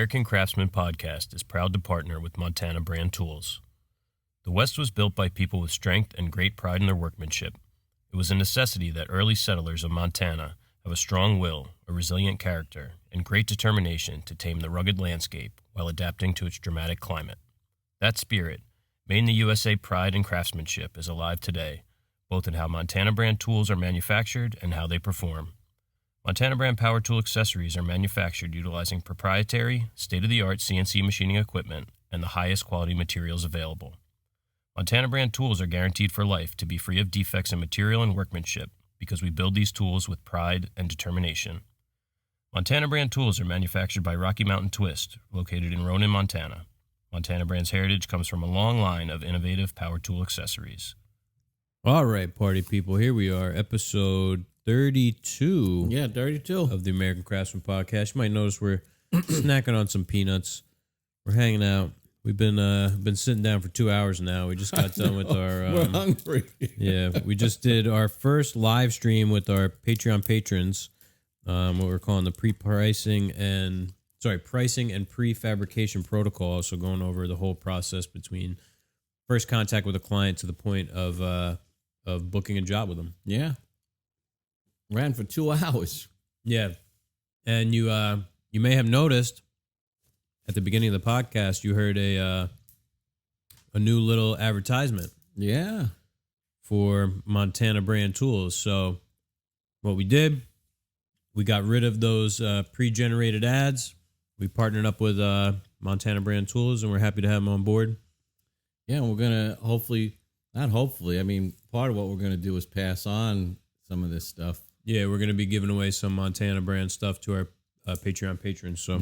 American Craftsman Podcast is proud to partner with Montana Brand Tools. The West was built by people with strength and great pride in their workmanship. It was a necessity that early settlers of Montana have a strong will, a resilient character, and great determination to tame the rugged landscape while adapting to its dramatic climate. That spirit, made in the USA pride and craftsmanship, is alive today, both in how Montana Brand tools are manufactured and how they perform. Montana Brand power tool accessories are manufactured utilizing proprietary, state-of-the-art CNC machining equipment and the highest quality materials available. Montana Brand tools are guaranteed for life to be free of defects in material and workmanship because we build these tools with pride and determination. Montana Brand tools are manufactured by Rocky Mountain Twist, located in Ronan, Montana. Montana Brand's heritage comes from a long line of innovative power tool accessories. All right, party people, here we are, episode 32. Yeah, 32. Of the American Craftsman Podcast. You might notice we're snacking on some peanuts. We're hanging out. We've been sitting down for 2 hours now. We just got done with our... we're hungry. Yeah, we just did our first live stream with our Patreon patrons, what we're calling the pricing and prefabrication protocol. So going over the whole process between first contact with a client to the point of booking a job with them. Yeah. Ran for 2 hours. Yeah. And you may have noticed at the beginning of the podcast, you heard a new little advertisement. Yeah. For Montana Brand tools. So what we did, we got rid of those pre-generated ads. We partnered up with Montana Brand tools, and we're happy to have them on board. Yeah, we're going to part of what we're going to do is pass on some of this stuff. Yeah, we're going to be giving away some Montana Brand stuff to our Patreon patrons. So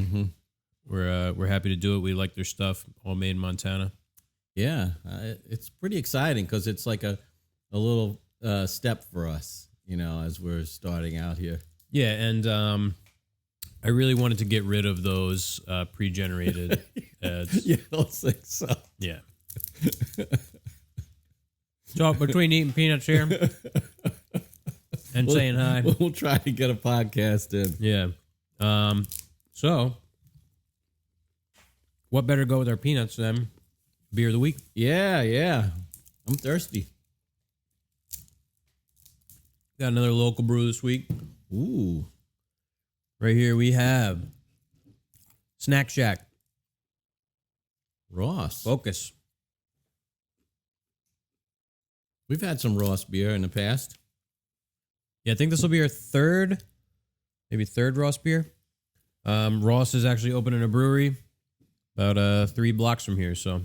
we're happy to do it. We like their stuff, all made in Montana. Yeah, it's pretty exciting because it's like a little step for us, as we're starting out here. Yeah, and I really wanted to get rid of those pre-generated ads. You don't think so? Yeah. So between eating peanuts here and saying hi, we'll try to get a podcast in. Yeah. So what better go with our peanuts than beer of the week? Yeah. I'm thirsty. Got another local brew this week. Ooh. Right here we have Snack Shack. Ross. Focus. We've had some Ross beer in the past. Yeah, I think this will be our third Ross beer. Ross is actually opening a brewery about 3 blocks from here, so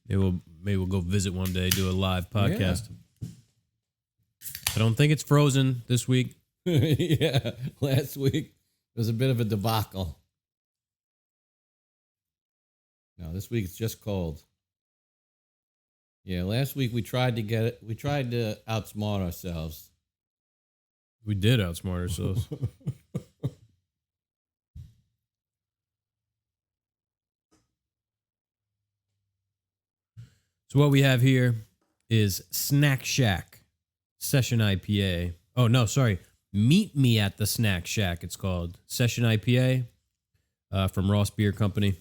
maybe we'll go visit one day, do a live podcast. Yeah. I don't think it's frozen this week. Yeah, last week was a bit of a debacle. No, this week it's just cold. Yeah, last week we tried to get it. We tried to outsmart ourselves. We did outsmart ourselves. So what we have here is Snack Shack Session IPA. Oh, no, sorry. Meet Me at the Snack Shack, it's called. Session IPA from Ross Beer Company.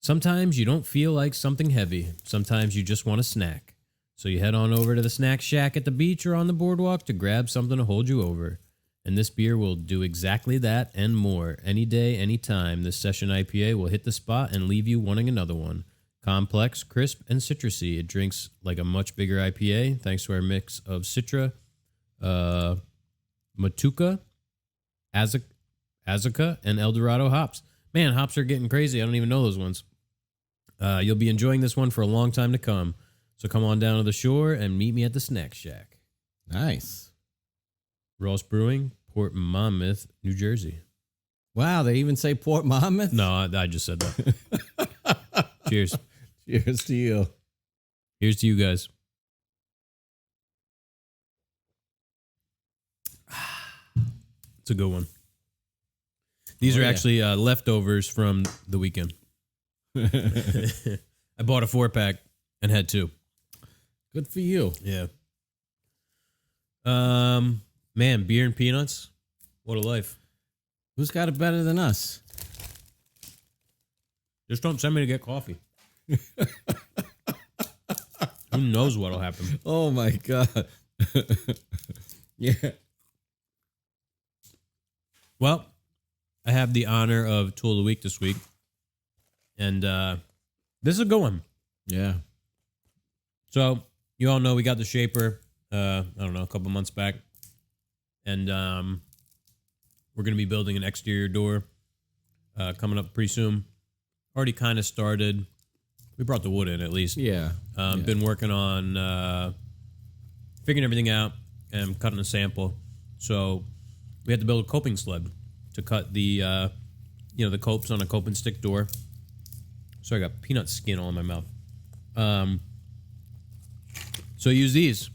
Sometimes you don't feel like something heavy. Sometimes you just want a snack. So you head on over to the Snack Shack at the beach or on the boardwalk to grab something to hold you over. And this beer will do exactly that and more. Any day, any time, this Session IPA will hit the spot and leave you wanting another one. Complex, crisp, and citrusy. It drinks like a much bigger IPA thanks to our mix of Citra, Matuka, Azuka, and Eldorado hops. Man, hops are getting crazy. I don't even know those ones. You'll be enjoying this one for a long time to come. So come on down to the shore and meet me at the Snack Shack. Nice. Ross Brewing, Port Monmouth, New Jersey. Wow, they even say Port Monmouth? No, I just said that. Cheers. Cheers to you. Here's to you guys. It's a good one. These are actually leftovers from the weekend. I bought a 4-pack and had 2. Good for you. Yeah. Man, beer and peanuts. What a life. Who's got it better than us? Just don't send me to get coffee. Who knows what'll happen? Oh my God. Yeah. Well, I have the honor of Tool of the Week this week. And this is a good one. Yeah. So, you all know we got the shaper, I don't know, a couple months back. And we're going to be building an exterior door coming up pretty soon. Already kind of started. We brought the wood in at least. Yeah. Been working on figuring everything out and cutting a sample. So we had to build a coping sled to cut the the copes on a cope and stick door. So I got peanut skin all in my mouth. So I use these.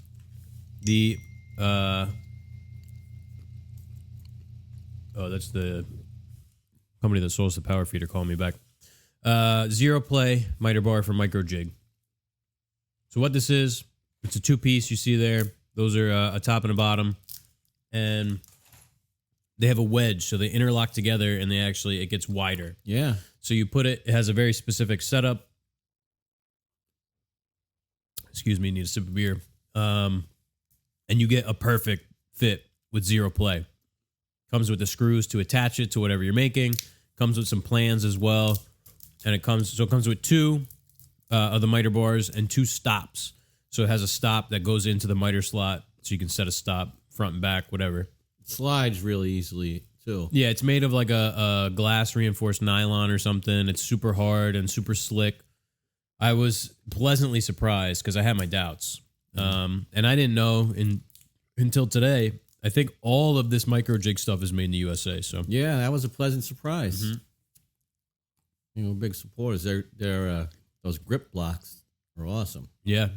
The that's the company that sold us the power feeder calling me back. Zero play miter bar for micro jig. So what this is, it's a 2-piece you see there. Those are a top and a bottom, and they have a wedge, so they interlock together, and it gets wider. Yeah. So you put it has a very specific setup. Excuse me, need a sip of beer. And you get a perfect fit with zero play. Comes with the screws to attach it to whatever you're making. Comes with some plans as well. And it comes with 2 of the miter bars and 2 stops. So it has a stop that goes into the miter slot, so you can set a stop front and back, whatever. It slides really easily too. Yeah, it's made of like a glass reinforced nylon or something. It's super hard and super slick. I was pleasantly surprised because I had my doubts. And I didn't know until today. I think all of this micro jig stuff is made in the USA. So yeah, that was a pleasant surprise. Mm-hmm. You know, big supporters. They're those grip blocks are awesome. Yeah.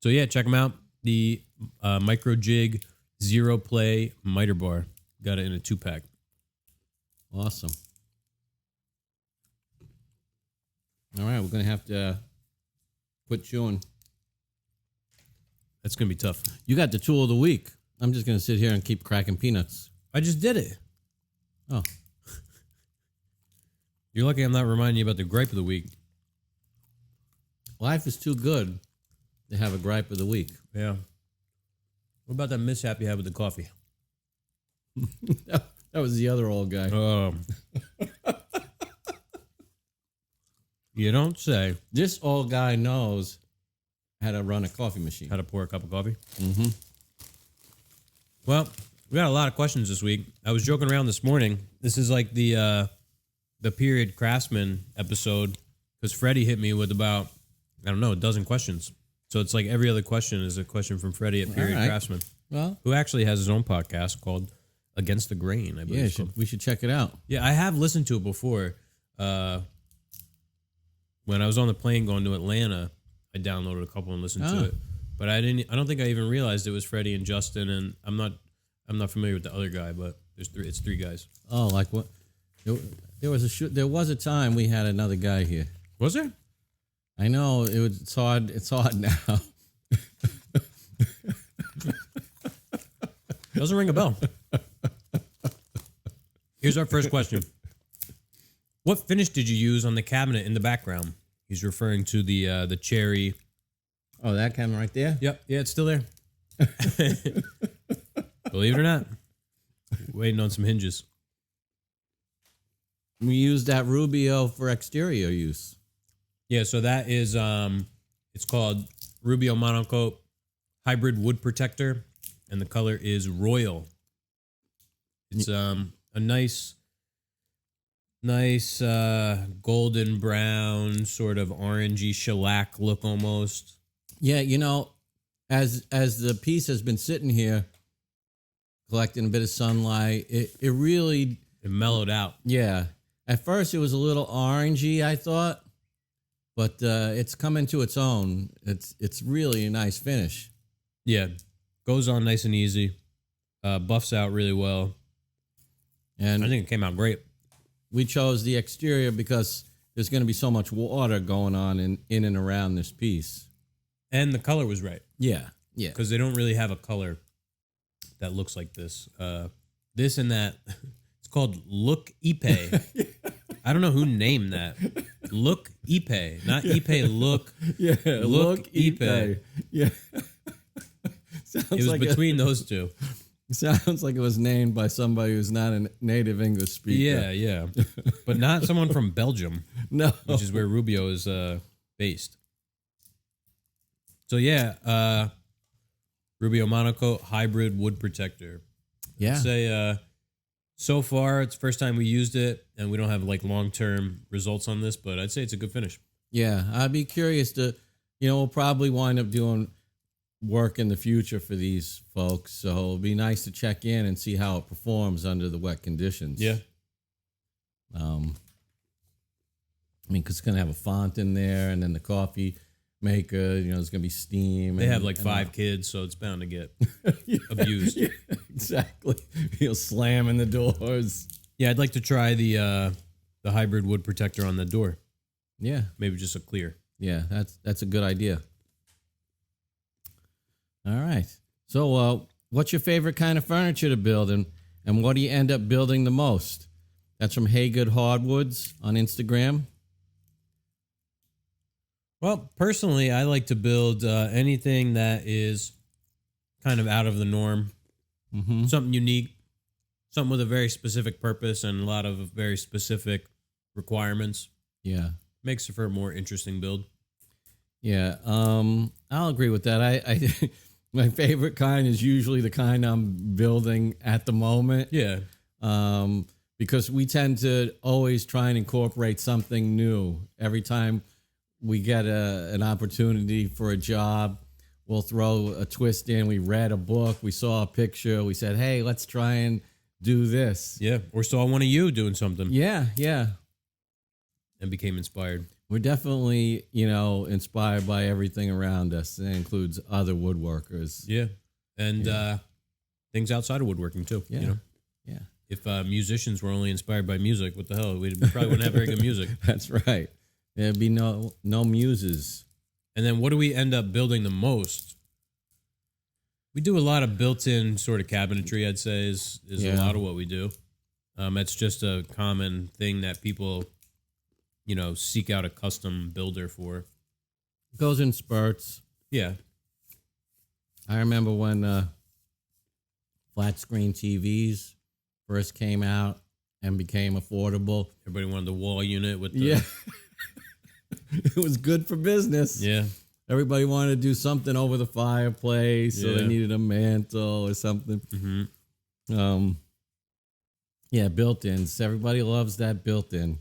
So yeah, check them out. The micro jig zero play miter bar. Got it in a 2-pack. Awesome. All right, we're gonna have to put you in. That's gonna be tough. You got the tool of the week. I'm just gonna sit here and keep cracking peanuts. I just did it. Oh. You're lucky I'm not reminding you about the gripe of the week. Life is too good to have a gripe of the week. Yeah. What about that mishap you had with the coffee? That was the other old guy. You don't say. This old guy knows how to run a coffee machine. How to pour a cup of coffee? Mm-hmm. Well, we got a lot of questions this week. I was joking around this morning. This is like the period craftsman episode because Freddie hit me with about, I don't know, a dozen questions. So it's like every other question is a question from Freddie at Period Craftsman, who actually has his own podcast called Against the Grain, I believe. Yeah, we should check it out. Yeah, I have listened to it before. When I was on the plane going to Atlanta, I downloaded a couple and listened to it. But I don't think I even realized it was Freddie and Justin, and I'm not familiar with the other guy, but it's 3 guys. Oh, like what? There was a time we had another guy here. Was there? I know it's hard. It's hard now. Doesn't ring a bell. Here's our first question. What finish did you use on the cabinet in the background? He's referring to the cherry. Oh, that cabinet right there? Yep. Yeah, it's still there. Believe it or not. Waiting on some hinges. We used that Rubio for exterior use. Yeah, so that is it's called Rubio Monaco Hybrid Wood Protector, and the color is Royal. It's a nice golden brown, sort of orangey shellac look almost. Yeah, you know, as the piece has been sitting here collecting a bit of sunlight, it really mellowed out. Yeah. At first it was a little orangey, I thought, but it's come into its own. It's really a nice finish. Yeah. Goes on nice and easy. Buffs out really well. And I think it came out great. We chose the exterior because there's going to be so much water going on in and around this piece. And the color was right. Yeah. Yeah. Because they don't really have a color that looks like this. This and that, it's It's called Look Ipe. I don't know who named that. Look Ipe, not Ipe. Look. Yeah, Look Ipe. Yeah. It was like between those two. Sounds like it was named by somebody who's not a native English speaker. Yeah. But not someone from Belgium. No. Which is where Rubio is based. So yeah, Rubio Monaco hybrid wood protector. Yeah. I'd say so far it's the first time we used it, and we don't have like long-term results on this, but I'd say it's a good finish. Yeah, I'd be curious to, we'll probably wind up doing work in the future for these folks, so it'll be nice to check in and see how it performs under the wet conditions. Yeah. Because it's going to have a font in there, and then the coffee maker, there's going to be steam. They have like 5 kids, so it's bound to get abused. Yeah, exactly. He'll slam in the doors. Yeah, I'd like to try the hybrid wood protector on the door. Yeah. Maybe just a clear. Yeah, that's a good idea. All right. So what's your favorite kind of furniture to build, and what do you end up building the most? That's from Hey Good Hardwoods on Instagram. Well, personally, I like to build anything that is kind of out of the norm, something unique, something with a very specific purpose and a lot of very specific requirements. Yeah. Makes it for a more interesting build. Yeah, I'll agree with that. I my favorite kind is usually the kind I'm building at the moment. Yeah. Because we tend to always try and incorporate something new. Every time we get an opportunity for a job, we'll throw a twist in. We read a book, we saw a picture, we said, hey, let's try and do this. Yeah, or saw one of you doing something. Yeah. And became inspired. We're definitely, inspired by everything around us. It includes other woodworkers. Yeah. And things outside of woodworking too. Yeah. Yeah. If musicians were only inspired by music, what the hell? We probably wouldn't have very good music. That's right. There'd be no muses. And then what do we end up building the most? We do a lot of built-in sort of cabinetry, I'd say, is a lot of what we do. It's just a common thing that people, seek out a custom builder for. It goes in spurts. Yeah. I remember when flat screen TVs first came out and became affordable. Everybody wanted the wall unit with the... Yeah. It was good for business. Yeah. Everybody wanted to do something over the fireplace, so they needed a mantle or something. Mm-hmm. Yeah, built-ins. Everybody loves that built-in.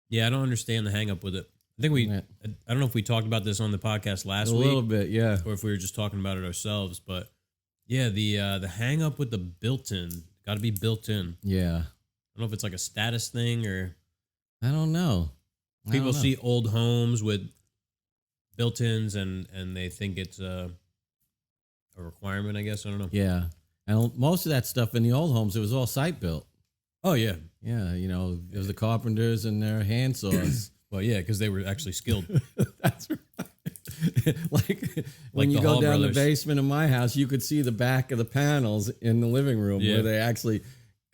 Yeah, I don't understand the hang-up with it. I think I don't know if we talked about this on the podcast last week. A little bit, yeah. Or if we were just talking about it ourselves. But yeah, the hang-up with the built-in, got to be built in. Yeah. I don't know if it's like a status thing or... I don't know. People see old homes with built-ins and they think it's a requirement, I guess. I don't know. Yeah. And most of that stuff in the old homes, it was all site-built. Oh, yeah. Yeah, it was the carpenters and their hand saws. Well, yeah, because they were actually skilled. That's right. Like when you go down the basement of my house, you could see the back of the panels in the living room where they actually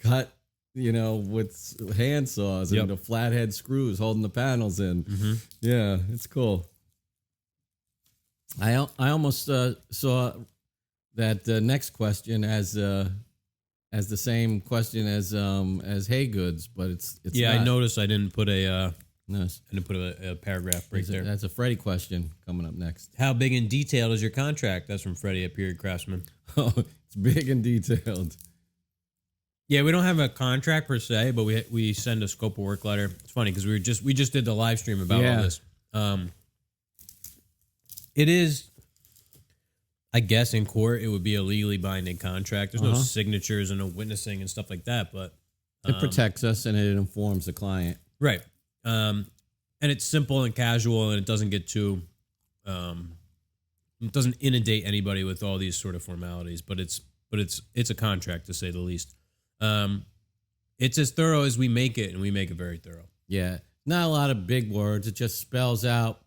cut, with hand saws and the flathead screws holding the panels in. Mm-hmm. Yeah, it's cool. I almost saw that next question as the same question as Hey Goods, but it's yeah. not. I noticed I didn't put a No, I didn't put a paragraph right there. That's a Freddie question coming up next. How big and detailed is your contract? That's from Freddie at Period Craftsman. Oh, it's big and detailed. Yeah, we don't have a contract per se, but we send a scope of work letter. It's funny because we just did the live stream about all this. It is, I guess, in court it would be a legally binding contract. There's no signatures and no witnessing and stuff like that, but it protects us and it informs the client. Right. And it's simple and casual, and it doesn't get too, it doesn't inundate anybody with all these sort of formalities. But it's a contract to say the least. It's as thorough as we make it, and we make it very thorough. Yeah, not a lot of big words. It just spells out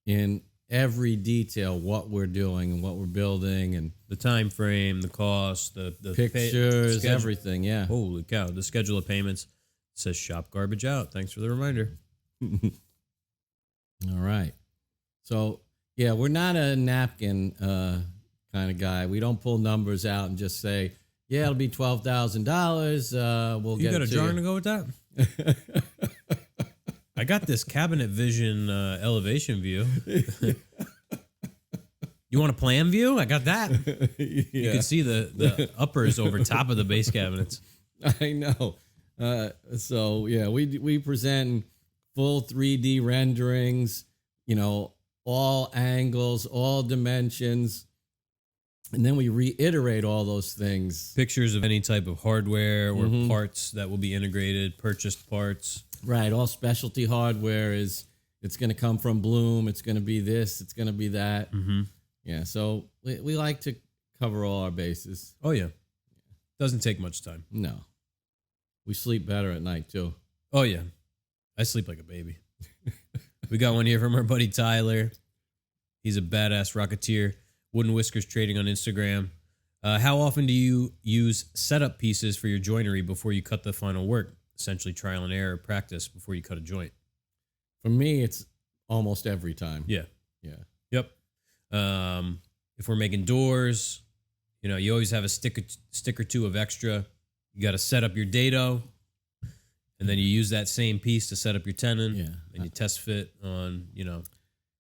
in every detail, what we're doing and what we're building, and the time frame, the cost, the pictures, everything. Yeah. Holy cow! The schedule of payments. It says shop garbage out. Thanks for the reminder. All right. So yeah, we're not a napkin kind of guy. We don't pull numbers out and just say, yeah, it'll be $12,000. We'll get. You got a drawing you. to go with that? I got this Cabinet Vision elevation view. You want a plan view? I got that. Yeah. You can see the uppers over top of the base cabinets. I know. So yeah, we present full 3D renderings, all angles, all dimensions, and then we reiterate all those things. Pictures of any type of hardware or parts that will be integrated, purchased parts. Right, all specialty hardware it's going to come from Bloom. It's going to be this. It's going to be that. Mm-hmm. Yeah, so we like to cover all our bases. Oh yeah, doesn't take much time. No, we sleep better at night too. Oh yeah, I sleep like a baby. We got one here from our buddy Tyler. He's a badass rocketeer. Wooden Whiskers Trading on Instagram. How often do you use setup pieces for your joinery before you cut the final work? Essentially trial and error practice before you cut a joint. For me, it's almost every time. Yeah. Yeah. Yep. If we're making doors, you always have a stick or two of extra. You got to set up your dado, and then you use that same piece to set up your tenon. Yeah. And you test fit on, In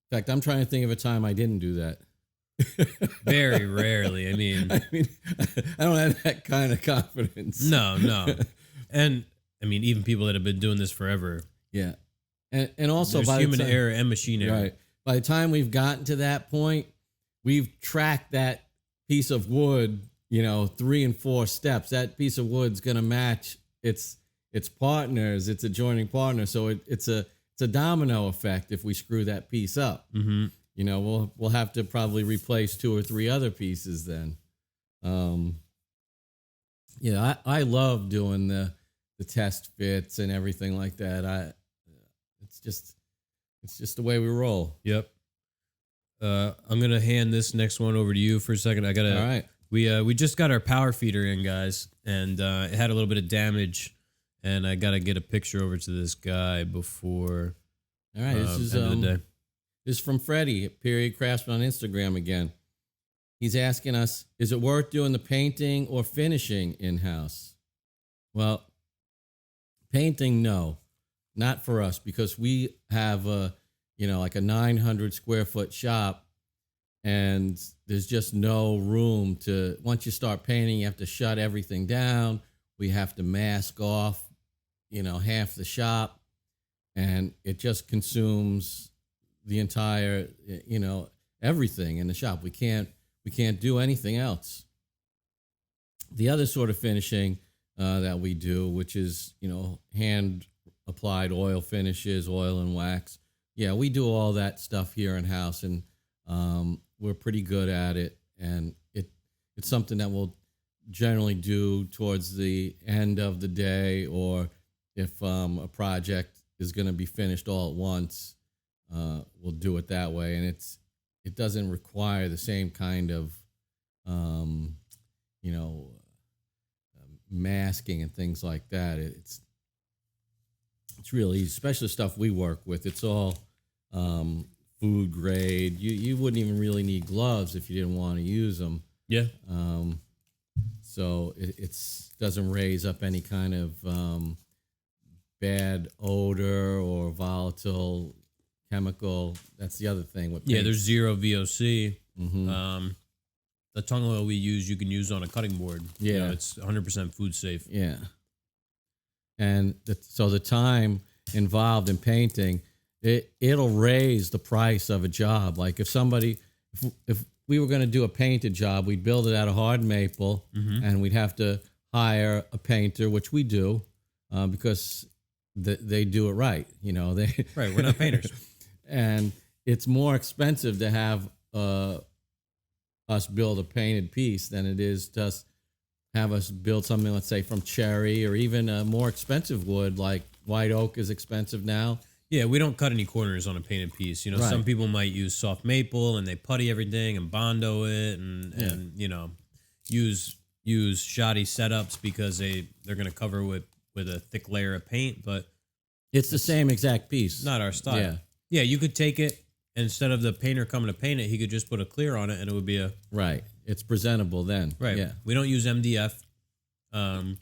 fact, I'm trying to think of a time I didn't do that. Very rarely. I mean, I don't have that kind of confidence. No. And I mean, even people that have been doing this forever. Yeah. And also there's by human the time, error and machine error. Right. By the time we've gotten to that point, we've tracked that piece of wood, 3 and 4 steps. That piece of wood's going to match its partners, its adjoining partner. So it's a domino effect if we screw that piece up. Mm-hmm. We'll have to probably replace 2 or 3 other pieces then. I love doing the test fits and everything like that. It's just the way we roll. Yep. I'm gonna hand this next one over to you for a second. All right. We just got our power feeder in, guys, and it had a little bit of damage, and I gotta get a picture over to this guy before. All right. This is end of the day. This is from Freddie, Period Craftsman on Instagram again. He's asking us, is it worth doing the painting or finishing in-house? Well, painting, no, not for us, because we have like a 900 square foot shop, and there's just no room to, once you start painting, you have to shut everything down. We have to mask off, half the shop, and it just consumes the entire, everything in the shop. We can't do anything else. The other sort of finishing that we do, which is, hand applied oil finishes, oil and wax. Yeah, we do all that stuff here in house, and we're pretty good at it. And it's something that we'll generally do towards the end of the day, or if a project is going to be finished all at once, we'll do it that way. And it doesn't require the same kind of masking and things like that. It's really easy, especially stuff we work with. It's all food grade. You wouldn't even really need gloves if you didn't want to use them. Yeah. So it doesn't raise up any kind of bad odor or volatile chemical. That's the other thing with paint. Yeah, there's zero VOC. Mm-hmm. The tongue oil we use, you can use on a cutting board. Yeah. It's 100% food safe. Yeah. And so the time involved in painting, it'll raise the price of a job. Like if we were going to do a painted job, we'd build it out of hard maple, and we'd have to hire a painter, which we do, because they do it right. Right, we're not painters. And it's more expensive to have us build a painted piece than it is to have us build something, let's say, from cherry or even a more expensive wood, like white oak is expensive now. Yeah, we don't cut any corners on a painted piece. You know, some people might use soft maple and they putty everything and Bondo it and you know, use shoddy setups because they're going to cover with a thick layer of paint, but it's the same exact piece. Not our style. Yeah, you could take it, and instead of the painter coming to paint it, he could just put a clear on it and it would be a... Right. It's presentable then. Right. Yeah. We don't use MDF, so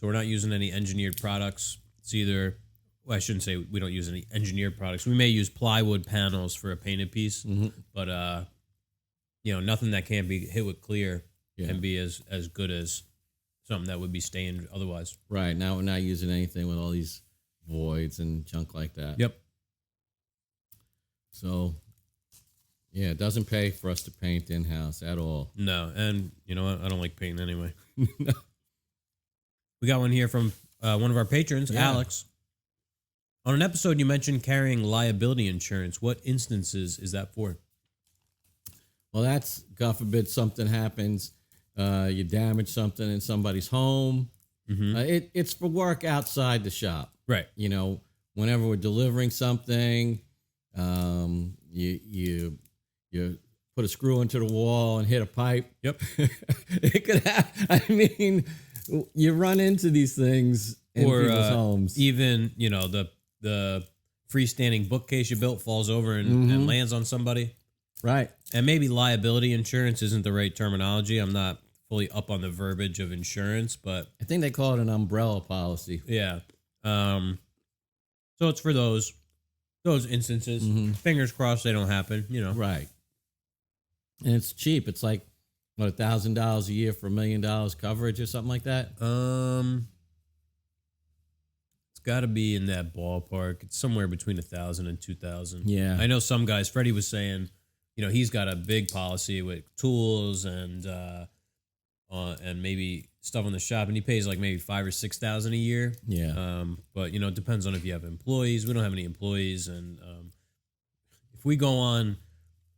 we're not using any engineered products. It's either... Well, I shouldn't say we don't use any engineered products. We may use plywood panels for a painted piece, but you know, nothing that can't be hit with clear can be as good as something that would be stained otherwise. Right. Now we're not using anything with all these voids and junk like that. Yep. So, yeah, it doesn't pay for us to paint in-house at all. No, and you know what? I don't like painting anyway. No. We got one here from one of our patrons, Alex. On an episode, you mentioned carrying liability insurance. What instances is that for? Well, that's, God forbid, something happens. You damage something in somebody's home. It's for work outside the shop. Right. You know, whenever we're delivering something, you put a screw into the wall and hit a pipe. Yep. It could happen. I mean, you run into these things in people's homes. Even, you know, the freestanding bookcase you built falls over and lands on somebody. Right. And maybe liability insurance isn't the right terminology. I'm not fully up on the verbiage of insurance, but I think they call it an umbrella policy. Yeah. So it's for those instances. Fingers crossed they don't happen, you know. Right. And it's cheap. It's like, what, $1,000 a year for $1 million coverage or something like that? It's got to be in that ballpark. It's somewhere between $1,000 and $2,000. Yeah. I know some guys, Freddie was saying, you know, he's got a big policy with tools and maybe stuff in the shop, and he pays like maybe $5,000 or $6,000 a year. Yeah. But you know, it depends on if you have employees. We don't have any employees, and if we go on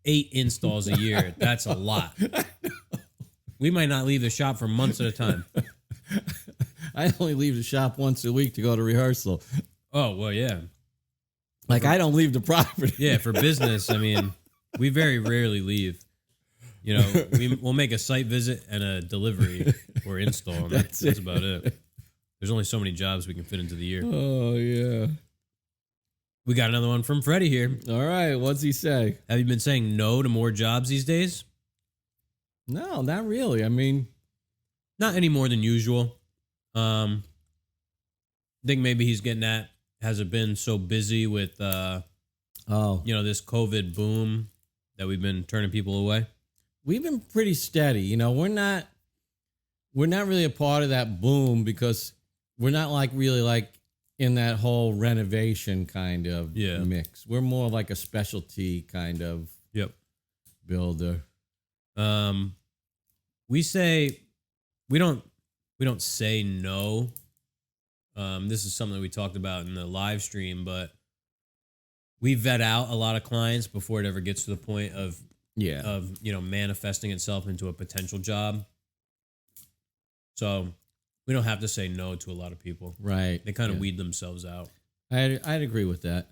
8 installs a year, that's a lot. We might not leave the shop for months at a time. I only leave the shop once a week to go to rehearsal. Oh, well, yeah. Like, I don't leave the property. Yeah, for business, I mean, we very rarely leave. You know, we'll make a site visit and a delivery or install, and that's about it. There's only so many jobs we can fit into the year. Oh, yeah. We got another one from Freddie here. All right, what's he say? Have you been saying no to more jobs these days? No, not really. I mean... Not any more than usual. I think maybe he's getting at, has it been so busy with, you know, this COVID boom that we've been turning people away? We've been pretty steady. You know, we're not really a part of that boom because we're not really in that whole renovation kind of mix. We're more like a specialty kind of builder. We don't say no. This is something that we talked about in the live stream, but we vet out a lot of clients before it ever gets to the point of you know, manifesting itself into a potential job. So we don't have to say no to a lot of people. Right. They kind of weed themselves out. I'd agree with that.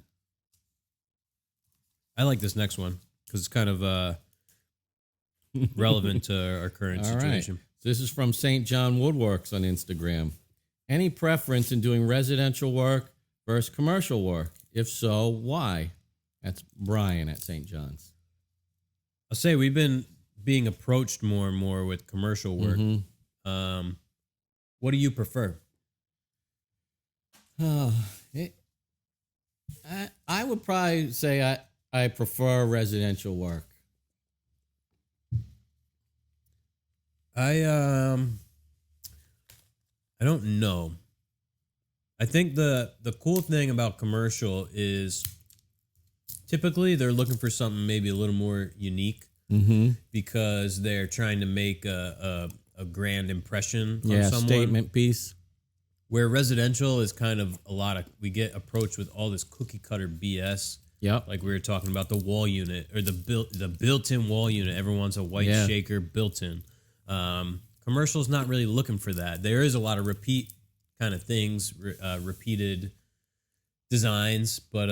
I like this next one because it's kind of relevant to our current situation. Right. This is from St. John Woodworks on Instagram. Any preference in doing residential work versus commercial work? If so, why? That's Brian at St. John's. I'll say we've been being approached more and more with commercial work. What do you prefer? I would probably say I prefer residential work. I don't know. I think the cool thing about commercial is typically they're looking for something maybe a little more unique because they're trying to make a grand impression on someone. Statement piece. Where residential is kind of we get approached with all this cookie cutter BS. Yep. Like we were talking about the wall unit or the built-in wall unit. Everyone wants a white shaker built-in. Commercial's not really looking for that. There is a lot of repeat kind of things, repeated designs, but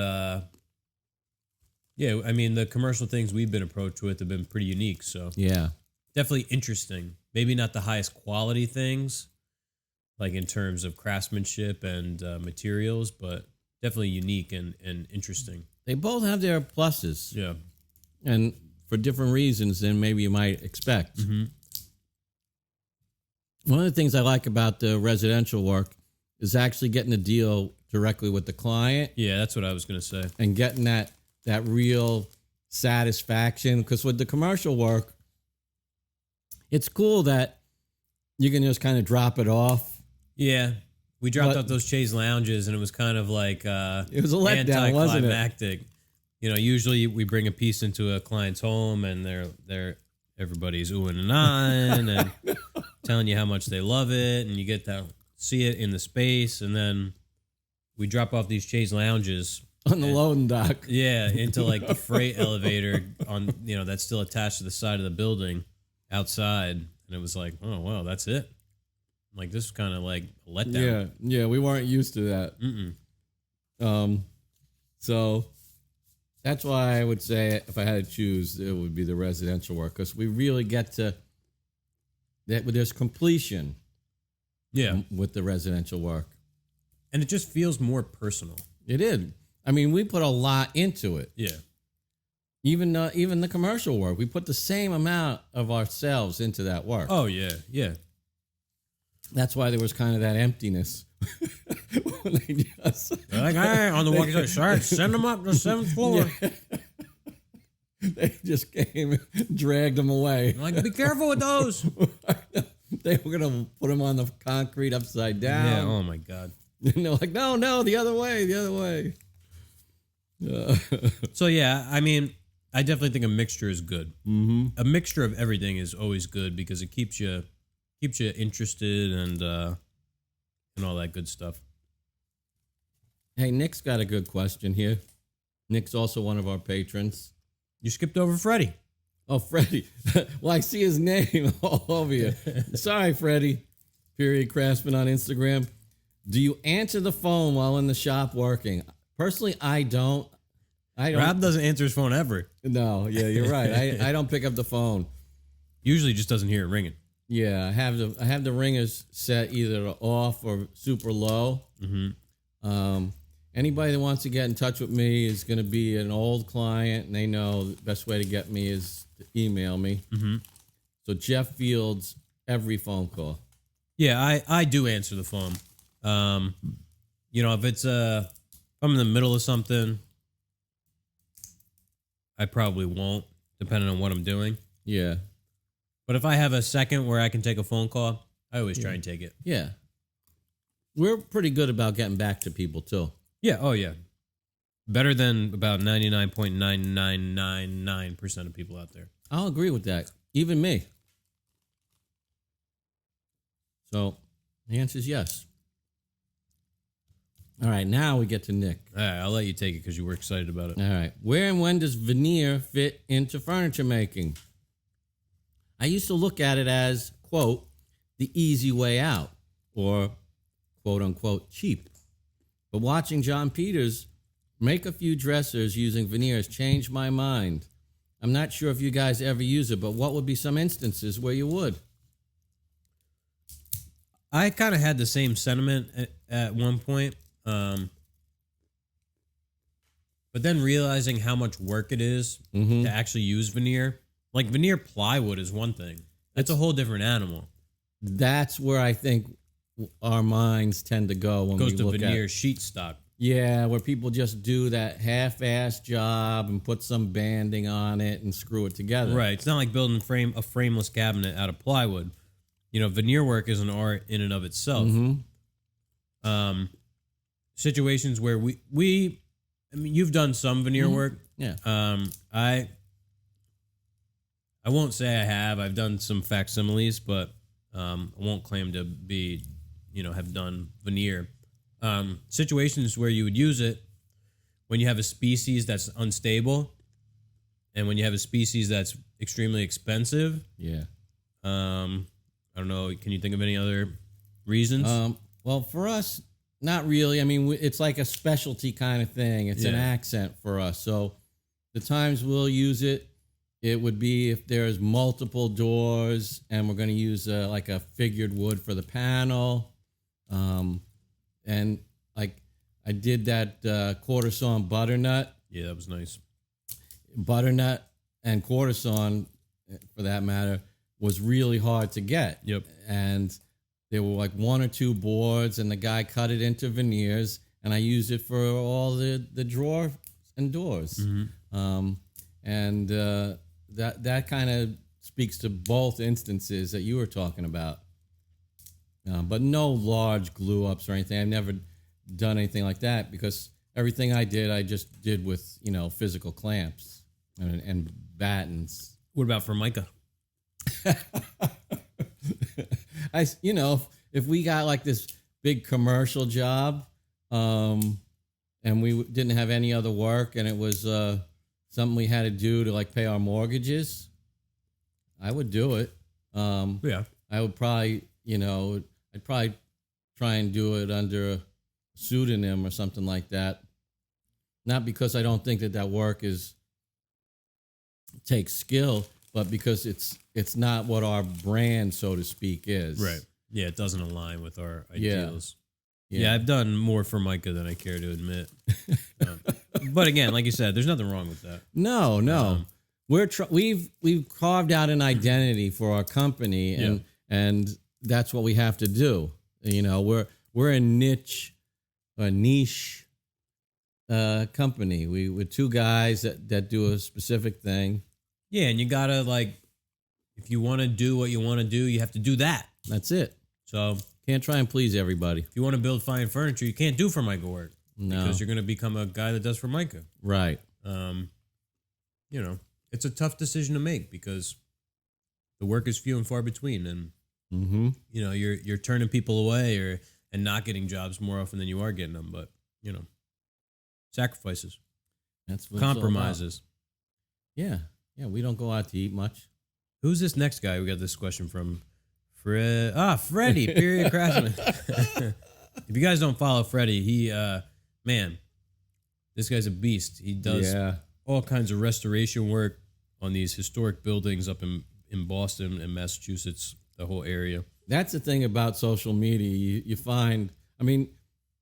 yeah, I mean, the commercial things we've been approached with have been pretty unique. So Yeah. definitely interesting. Maybe not the highest quality things, like in terms of craftsmanship and materials, but definitely unique and interesting. They both have their pluses. Yeah. And for different reasons than maybe you might expect. Mm-hmm. One of the things I like about the residential work is actually getting a deal directly with the client Yeah, that's what I was going to say. and getting that real satisfaction. Because with the commercial work, it's cool that you can just kind of drop it off. Yeah. We dropped But- out those chaise lounges and it was kind of like It was a letdown, wasn't it? anticlimactic. You know, usually we bring a piece into a client's home and everybody's oohing and ahhing and telling you how much they love it, and you get to see it in the space, and then we drop off these chaise lounges On the loading dock. yeah, into like the freight elevator on, you know, that's still attached to the side of the building outside. And it was like, oh, wow, that's it. Like, this is kind of like a letdown. Yeah, we weren't used to that. So that's why I would say if I had to choose, it would be the residential work, because we really get to that. There's completion Yeah. with the residential work. And it just feels more personal. It is. I mean, we put a lot into it. Yeah. Even the commercial work, we put the same amount of ourselves into that work. Oh, yeah. Yeah. That's why there was kind of that emptiness. When they just, They're like, all right, on the walkie-talkie, sorry, send them up to the 7th floor. they just came and dragged them away. Like, be careful with those. They were going to put them on the concrete upside down. Yeah, oh my God. And they're like, no, the other way. So, yeah, I mean, I definitely think a mixture is good. Mm-hmm. A mixture of everything is always good because it keeps you interested and all that good stuff. Hey, Nick's got a good question here. Nick's also one of our patrons. You skipped over Freddie. Oh, Freddie. Well, I see his name all over you. Sorry, Freddie. Period Craftsman on Instagram. Do you answer the phone while in the shop working? Personally, I don't. Rob doesn't answer his phone ever. No, yeah, you're right. I don't pick up the phone. Usually just doesn't hear it ringing. Yeah, I have the ringers set either off or super low. Mm-hmm. Anybody that wants to get in touch with me is going to be an old client, and they know the best way to get me is to email me. Mm-hmm. So Jeff fields every phone call. Yeah, I do answer the phone. You know, if it's if I'm in the middle of something, I probably won't, depending on what I'm doing. Yeah. But if I have a second where I can take a phone call, I always try and take it. Yeah. We're pretty good about getting back to people, too. Yeah, oh yeah. Better than about 99.9999% of people out there. I'll agree with that. Even me. So the answer is yes. All right, now we get to Nick. All right, I'll let you take it because you were excited about it. All right. Where and when does veneer fit into furniture making? I used to look at it as, quote, the easy way out, or quote unquote cheap. But watching John Peters make a few dressers using veneers changed my mind. I'm not sure if you guys ever use it, but what would be some instances where you would? I kind of had the same sentiment at one point. But then realizing how much work it is to actually use veneer. Like veneer plywood is one thing. That's a whole different animal. That's where I think our minds tend to go when Goes we to look veneer at, sheet stock. yeah, where people just do that half-ass job and put some banding on it and screw it together. Right. It's not like building a frameless cabinet out of plywood. You know, veneer work is an art in and of itself. Situations where I mean, you've done some veneer work. Yeah. I won't say I have. I've done some facsimiles, but I won't claim to be, have done veneer. Situations where you would use it when you have a species that's unstable and when you have a species that's extremely expensive. Yeah. I don't know. Can you think of any other reasons? Well, for us, Not really. I mean, it's like a specialty kind of thing. It's an Yeah. accent for us. So the times we'll use it, it would be if there's multiple doors and we're going to use like a figured wood for the panel. And like I did that quarter sawn butternut. Yeah, that was nice. Butternut and quarter sawn, for that matter, was really hard to get. Yep. And there were like one or two boards, and the guy cut it into veneers, and I used it for all the drawers and doors. Mm-hmm. And that kind of speaks to both instances that you were talking about. But no large glue ups or anything. I've never done anything like that because everything I just did with, physical clamps and battens. What about Formica? If we got like this big commercial job, and we didn't have any other work, and it was something we had to do to like pay our mortgages, I would do it. Yeah, I would probably, I'd probably try and do it under a pseudonym or something like that. Not because I don't think that work takes skill, but because it's not what our brand, so to speak, is. right. Yeah, it doesn't align with our ideals. Yeah. Yeah, I've done more Formica than I care to admit. But again, like you said, there's nothing wrong with that. No. We've carved out an identity for our company, and that's what we have to do. We're a niche company. We're two guys that do a specific thing. Yeah, and you gotta if you want to do what you want to do, you have to do that. That's it. So can't try and please everybody. if you want to build fine furniture, you can't do Formica work No. because you're going to become a guy that does Formica. Right. It's a tough decision to make because the work is few and far between, and Mm-hmm. you're turning people away and not getting jobs more often than you are getting them. But sacrifices, That's what it's all about. compromises. Yeah. We don't go out to eat much. Who's this next guy? We got this question from Freddie, period craftsman. If you guys don't follow Freddie, he this guy's a beast. He does all kinds of restoration work on these historic buildings up in Boston and Massachusetts, the whole area. That's the thing about social media. You find, I mean,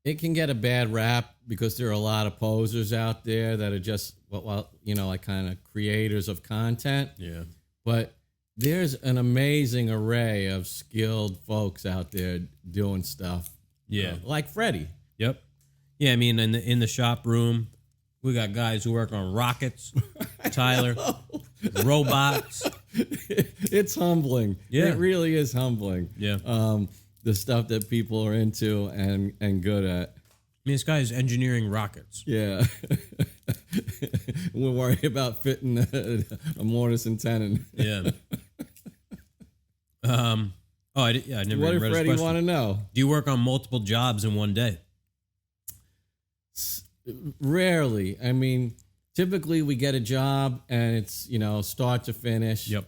it can get a bad rap because there are a lot of posers out there that are just, like kind of creators of content. Yeah. But there's an amazing array of skilled folks out there doing stuff. Yeah. Like Freddie. Yep. Yeah, I mean, in the shop room, we got guys who work on rockets, Tyler, robots. It's humbling. Yeah. It really is humbling. Yeah. The stuff that people are into and good at. I mean, this guy's engineering rockets. Yeah. We're worried about fitting a mortise and tenon. Yeah. I never What even did read Freddie his question. want to know? Do you work on multiple jobs in one day? Rarely. I mean, typically we get a job and it's, start to finish. Yep.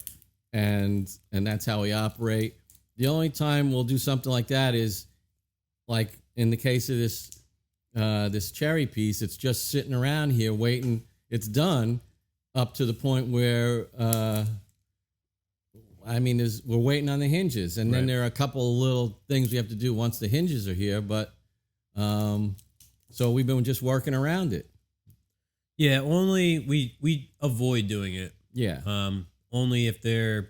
And that's how we operate. The only time we'll do something like that is like in the case of this cherry piece, it's just sitting around here waiting. It's done up to the point where, we're waiting on the hinges. And then Right. there are a couple of little things we have to do once the hinges are here. But, so we've been just working around it. Yeah, only we avoid doing it. Yeah. Only if they're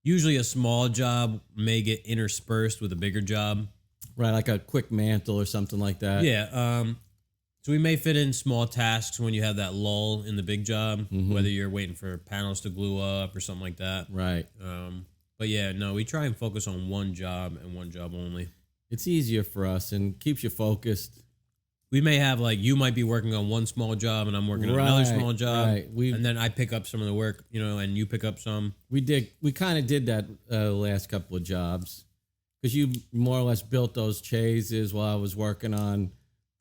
usually a small job may get interspersed with a bigger job. Right. Like a quick mantle or something like that. Yeah. So we may fit in small tasks when you have that lull in the big job, whether you're waiting for panels to glue up or something like that. Right. But yeah, no, we try and focus on one job and one job only. It's easier for us and keeps you focused. We may have you might be working on one small job and I'm working on another small job. Right. And then I pick up some of the work, and you pick up some. We kind of did that the last couple of jobs because you more or less built those chases while I was working on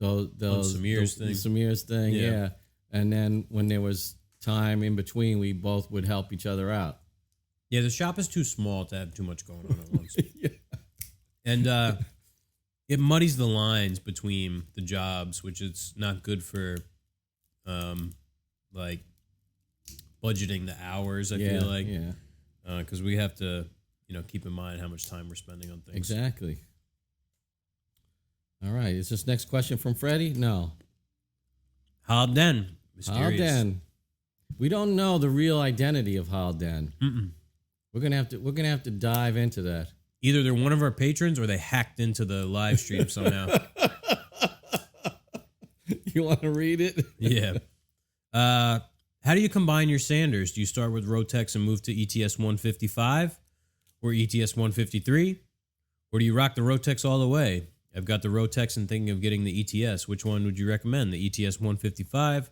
those Samir's thing. Yeah. And then when there was time in between, we both would help each other out. Yeah. The shop is too small to have too much going on at once. Yeah. And it muddies the lines between the jobs, which is not good for, like budgeting the hours. I feel like, because we have to, keep in mind how much time we're spending on things. Exactly. All right. Is this next question from Freddie? No. Halden. Mysterious. Halden. We don't know the real identity of Halden. We're gonna have to dive into that. Either they're one of our patrons or they hacked into the live stream somehow. You want to read it? Yeah. How do you combine your sanders? Do you start with Rotex and move to ETS 155 or ETS 153? Or do you rock the Rotex all the way? I've got the Rotex and thinking of getting the ETS. Which one would you recommend? The ETS 155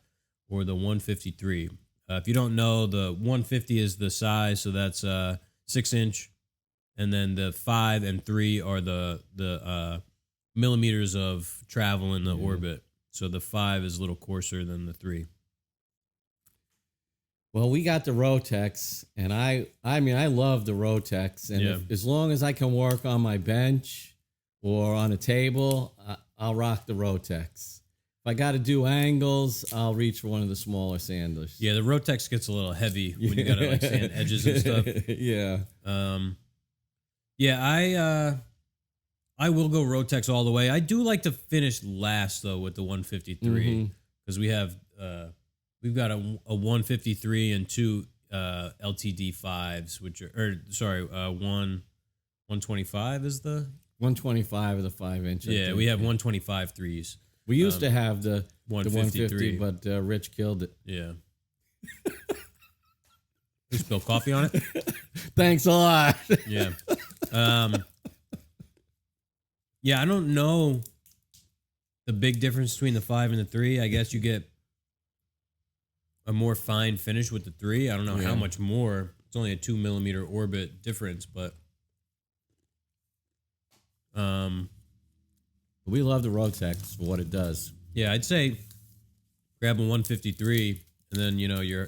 or the 153? If you don't know, the 150 is the size, so that's 6-inch. And then the 5 and 3 are the millimeters of travel in the orbit. So the 5 is a little coarser than the 3. Well, we got the Rotex, and I mean, I love the Rotex. And as long as I can work on my bench or on a table, I'll rock the Rotex. If I got to do angles, I'll reach for one of the smaller sanders. Yeah, the Rotex gets a little heavy when you got to like sand edges and stuff. Yeah. I will go Rotex all the way. I do like to finish last though with the 153 because we've got a 153 and 2 LTD 5s, which are 125 is the 125 of the 5-inch. Yeah, we have 125 3s. We used to have the 153, 150, but Rich killed it. Yeah. You spill coffee on it? Thanks a lot. Yeah. Yeah, I don't know the big difference between the 5 and the 3. I guess you get a more fine finish with the 3. I don't know how much more. It's only a 2 millimeter orbit difference, but we love the Rotex for what it does. Yeah, I'd say grab a 153 and then your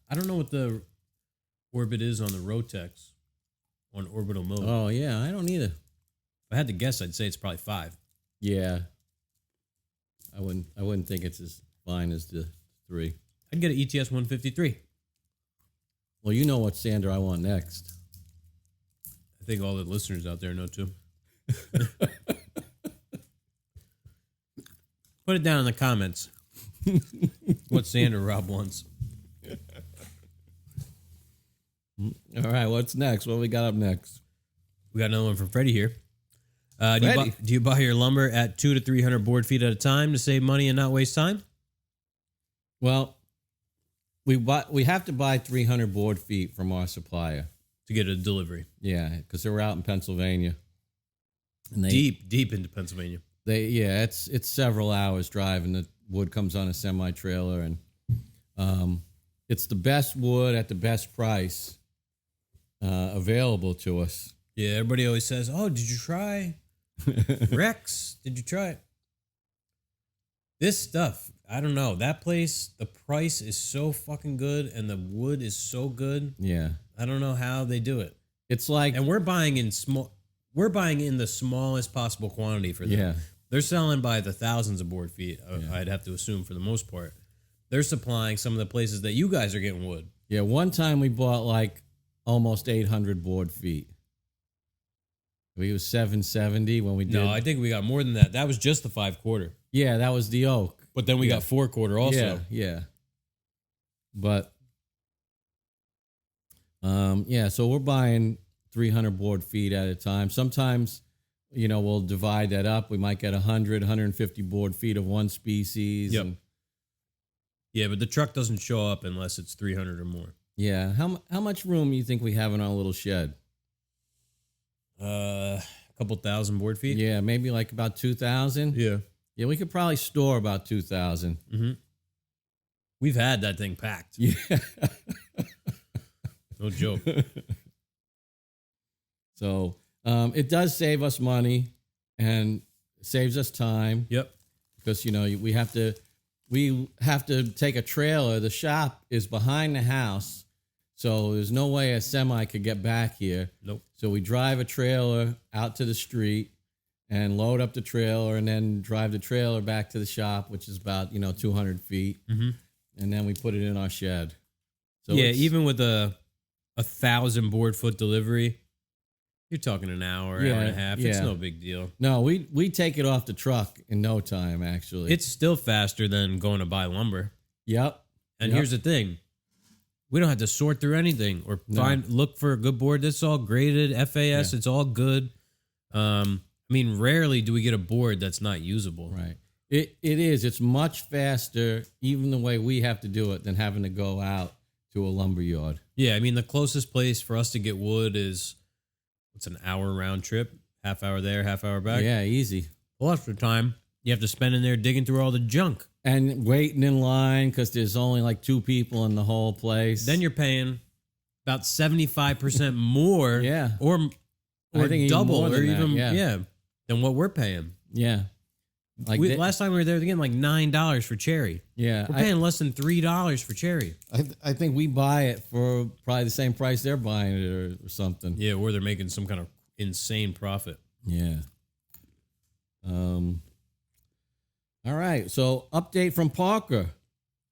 I don't know what the orbit is on the Rotex on orbital mode. Oh yeah, I don't either. If I had to guess, I'd say it's probably 5. Yeah. I wouldn't think it's as fine as the 3. I'd get an ETS 153. Well, you know what sander I want next. I think all the listeners out there know too. Put it down in the comments. What sander Rob wants. All right, what's next? What we got up next? We got another one from Freddie here. Do you buy your lumber at 200 to 300 board feet at a time to save money and not waste time? Well, we have to buy 300 board feet from our supplier to get a delivery. Yeah, because they were out in Pennsylvania. And deep into Pennsylvania. It's several hours drive, and the wood comes on a semi-trailer, and it's the best wood at the best price available to us. Yeah, everybody always says, "Oh, did you try Rex? Did you try it?" This stuff, I don't know. That place, the price is so fucking good, and the wood is so good. Yeah, I don't know how they do it. It's like, and we're buying in the smallest possible quantity for them. Yeah. They're selling by the thousands of board feet, I'd have to assume, for the most part. They're supplying some of the places that you guys are getting wood. Yeah, one time we bought like almost 800 board feet. We was 770 when we did. No, I think we got more than that. That was just the 5/4. Yeah, that was the oak. But then we got 4/4 also. Yeah. But, so we're buying 300 board feet at a time. Sometimes, we'll divide that up. We might get 100, 150 board feet of one species. Yep. Yeah, but the truck doesn't show up unless it's 300 or more. Yeah. How much room do you think we have in our little shed? A couple thousand board feet. Yeah, maybe like about 2,000. Yeah. Yeah, we could probably store about 2,000. Mm-hmm. We've had that thing packed. Yeah. No joke. So it does save us money and saves us time. Yep. Because we have to take a trailer. The shop is behind the house, so there's no way a semi could get back here. Nope. So we drive a trailer out to the street, and load up the trailer and then drive the trailer back to the shop, which is about, 200 feet. Mm-hmm. And then we put it in our shed. So yeah, even with a 1,000 board foot delivery, you're talking an hour, hour and a half. It's no big deal. No, we take it off the truck in no time, actually. It's still faster than going to buy lumber. Yep. And here's the thing. We don't have to sort through anything or look for a good board. That's all graded, FAS. It's all good. Rarely do we get a board that's not usable. Right. It is. It's much faster, even the way we have to do it, than having to go out to a lumber yard. Yeah, the closest place for us to get wood is, it's an hour round trip, half hour there, half hour back. Yeah, easy. Well, that's the time you have to spend in there digging through all the junk. And waiting in line because there's only like 2 people in the whole place. Then you're paying about 75% more. Yeah. Or I think double even or even that, than what we're paying. Yeah. Last time we were there, they're getting like $9 for cherry. Yeah. We're paying less than $3 for cherry. I think we buy it for probably the same price they're buying it or something. Yeah, or they're making some kind of insane profit. Yeah. All right. So, update from Parker.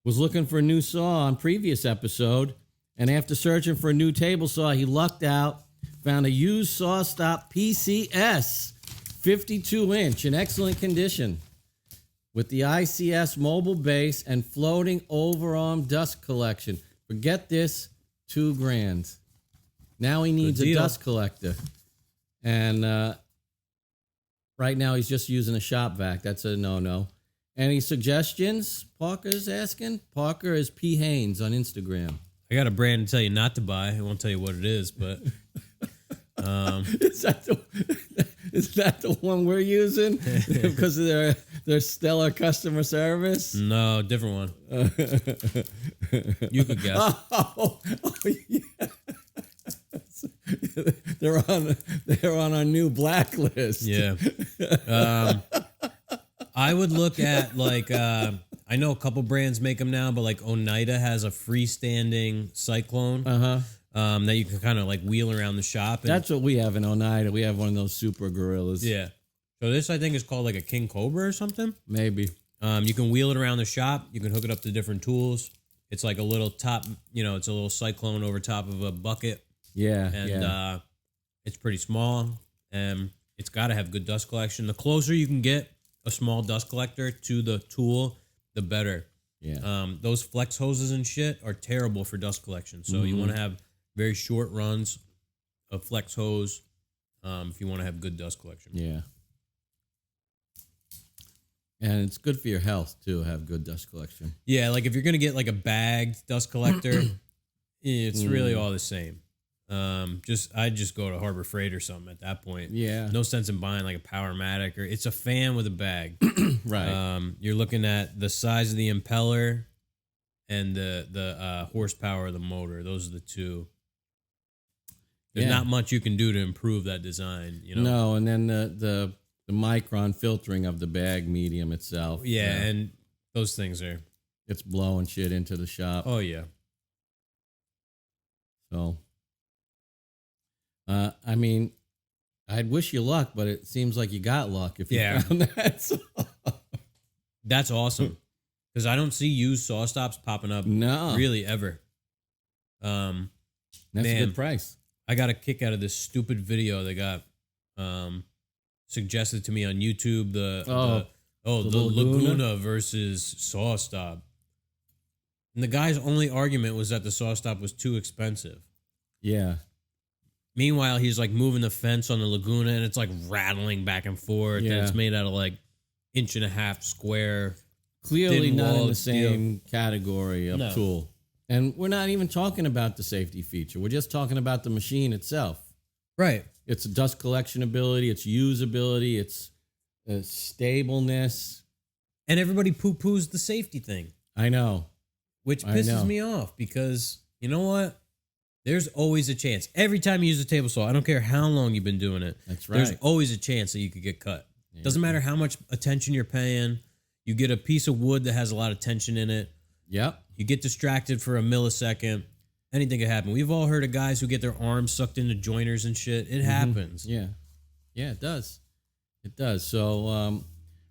Was looking for a new saw on previous episode, and after searching for a new table saw, he lucked out, found a used SawStop PCS 52-inch in excellent condition with the ICS mobile base and floating overarm dust collection. Forget this, $2,000. Now he needs a dust collector. And right now he's just using a shop vac. That's a no-no. Any suggestions? Parker's asking. Parker is P. Haynes on Instagram. I got a brand to tell you not to buy. I won't tell you what it is, but Is that the one we're using because of their stellar customer service? No, different one. You could guess. Oh yeah. They're on our new blacklist. Yeah. I would look at I know a couple brands make them now, but like Oneida has a freestanding Cyclone that you can kind of like wheel around the shop. That's what we have in Oneida. We have one of those super gorillas. Yeah. So this I think is called like a King Cobra or something. Maybe. You can wheel it around the shop. You can hook it up to different tools. It's like a little top, it's a little Cyclone over top of a bucket. Yeah. And it's pretty small. And it's got to have good dust collection. The closer you can get a small dust collector to the tool, the better. Yeah. Those flex hoses and shit are terrible for dust collection. So you want to have very short runs of flex hose if you want to have good dust collection. Yeah. And it's good for your health too, have good dust collection. Yeah, like if you're gonna get like a bagged dust collector, it's really all the same. I'd just go to Harbor Freight or something at that point. Yeah. No sense in buying like a Powermatic or it's a fan with a bag. Right. You're looking at the size of the impeller and the horsepower of the motor. Those are the two. There's not much you can do to improve that design, No, and then the micron filtering of the bag medium itself. Yeah, and those things it's blowing shit into the shop. Oh yeah. So I'd wish you luck, but it seems like you got luck if you found that. So. That's awesome. Because I don't see used saw stops popping up really ever. That's a good price. I got a kick out of this stupid video that got suggested to me on YouTube. The Laguna versus saw stop. And the guy's only argument was that the saw stop was too expensive. Yeah. Meanwhile, he's like moving the fence on the Laguna and it's like rattling back and forth. Yeah. And it's made out of like 1.5 inch square. Clearly not in the same category of tool. And we're not even talking about the safety feature. We're just talking about the machine itself. Right. It's dust collection ability, its usability, its stableness. And everybody poo-poos the safety thing. I know. Which pisses me off because, you know what? There's always a chance. Every time you use a table saw, I don't care how long you've been doing it. That's right. There's always a chance that you could get cut. Yeah. Doesn't matter how much attention you're paying. You get a piece of wood that has a lot of tension in it. Yep. You get distracted for a millisecond. Anything could happen. We've all heard of guys who get their arms sucked into joiners and shit. It happens. Yeah. Yeah, it does. It does. So,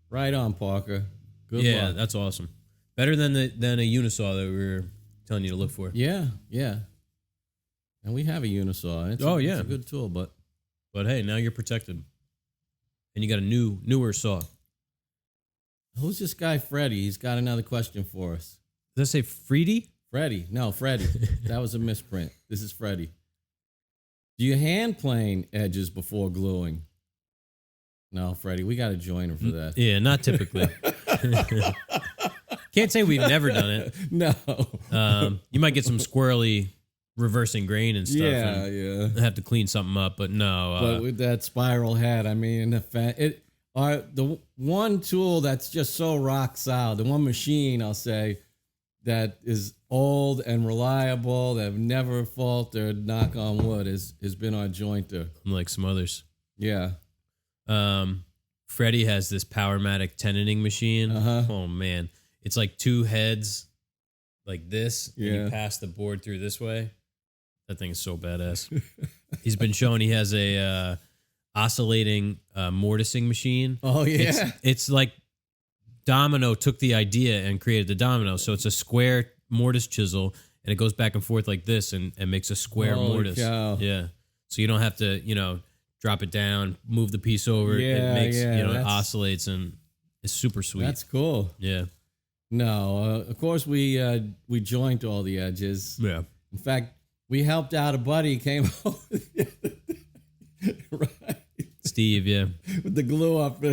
right on, Parker. Good luck. That's awesome. Better than a unisaw that we were telling you to look for. Yeah. And we have a unisaw. It's a good tool, but hey, now you're protected, and you got a newer saw. Who's this guy, Freddie? He's got another question for us. Does that say Freddie? Freddie. No, Freddie. That was a misprint. This is Freddie. Do you hand plane edges before gluing? No, Freddie, we got a joiner for that. Yeah, not typically. Can't say we've never done it. No. You might get some squirrely reversing grain and stuff. Yeah. Have to clean something up, but no. But with that spiral head, I mean, the one tool that's just so rock solid, the one machine, I'll say, that is old and reliable, that have never faltered, knock on wood, has been our jointer. Like some others. Yeah. Freddie has this Powermatic tenon machine. Oh, man. It's like two heads like this, and you pass the board through this way. That thing is so badass. He's been showing he has a oscillating mortising machine. Oh, yeah. It's like Domino took the idea and created the domino. So it's a square mortise chisel, and it goes back and forth like this and makes a square mortise. Cow. Yeah. So you don't have to, drop it down, move the piece over. Yeah, it makes, it oscillates, and it's super sweet. That's cool. Yeah. No, of course we joint all the edges. Yeah. In fact, we helped out a buddy, came over right. Steve, yeah. With the glue up.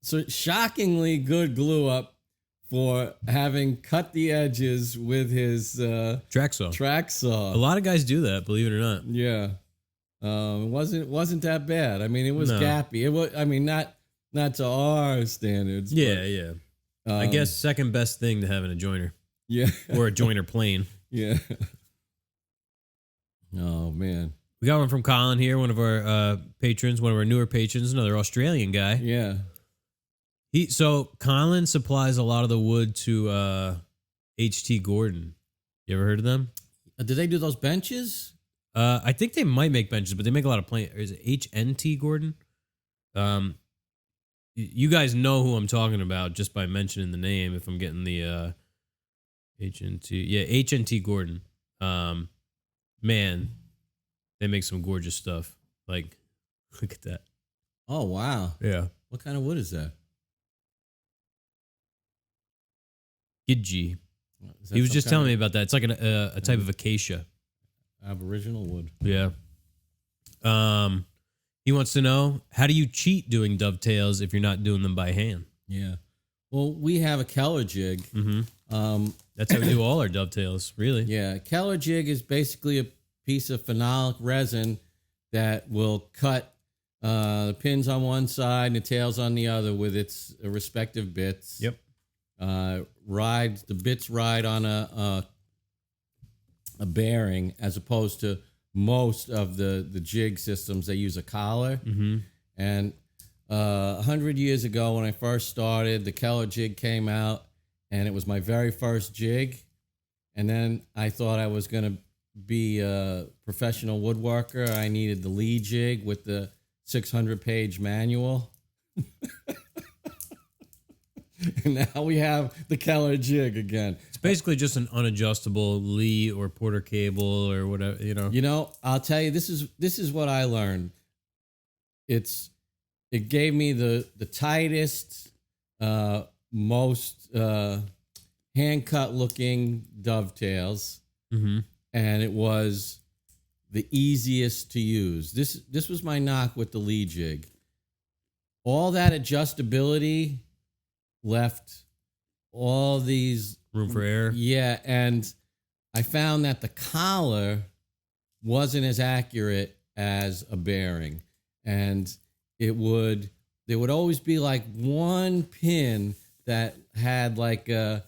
So shockingly good glue up for having cut the edges with his track saw. A lot of guys do that, believe it or not. Yeah. It wasn't that bad. I mean, it was gappy. It was, I mean, not to our standards. Yeah. I guess second best thing to having a joiner. Yeah. Or a joiner plane. Yeah. Oh, man. We got one from Colin here, one of our patrons, one of our newer patrons, another Australian guy. Yeah. So Colin supplies a lot of the wood to H.T. Gordon. You ever heard of them? Do they do those benches? I think they might make benches, but they make a lot of planes. Is it H.N.T. Gordon? You guys know who I'm talking about just by mentioning the name. If I'm getting the H.N.T. Yeah, H.N.T. Gordon. Man, they make some gorgeous stuff. Like, look at that. Oh, wow. Yeah. What kind of wood is that? Gidgee. He was just telling me about that. It's like a type of acacia. Aboriginal wood. Yeah. He wants to know, how do you cheat doing dovetails if you're not doing them by hand? Yeah. Well, we have a Keller jig. Mm-hmm. That's how we do all our dovetails, really. Yeah. Keller jig is basically a piece of phenolic resin that will cut the pins on one side and the tails on the other with its respective bits. Yep. The bits ride on a bearing, as opposed to most of the jig systems. They use a collar. Mm-hmm. And 100 years ago, when I first started, the Keller jig came out, and it was my very first jig. And then I thought I was going to be a professional woodworker. I needed the Lee jig with the 600-page manual. And now we have the Keller jig again. It's basically just an unadjustable Lee or Porter cable or whatever, I'll tell you, this is what I learned. It gave me the tightest, most hand-cut looking dovetails. Mm-hmm. And it was the easiest to use. This was my knock with the Lee jig. All that adjustability left all these room for error. Yeah, and I found that the collar wasn't as accurate as a bearing, and there would always be like one pin that had like a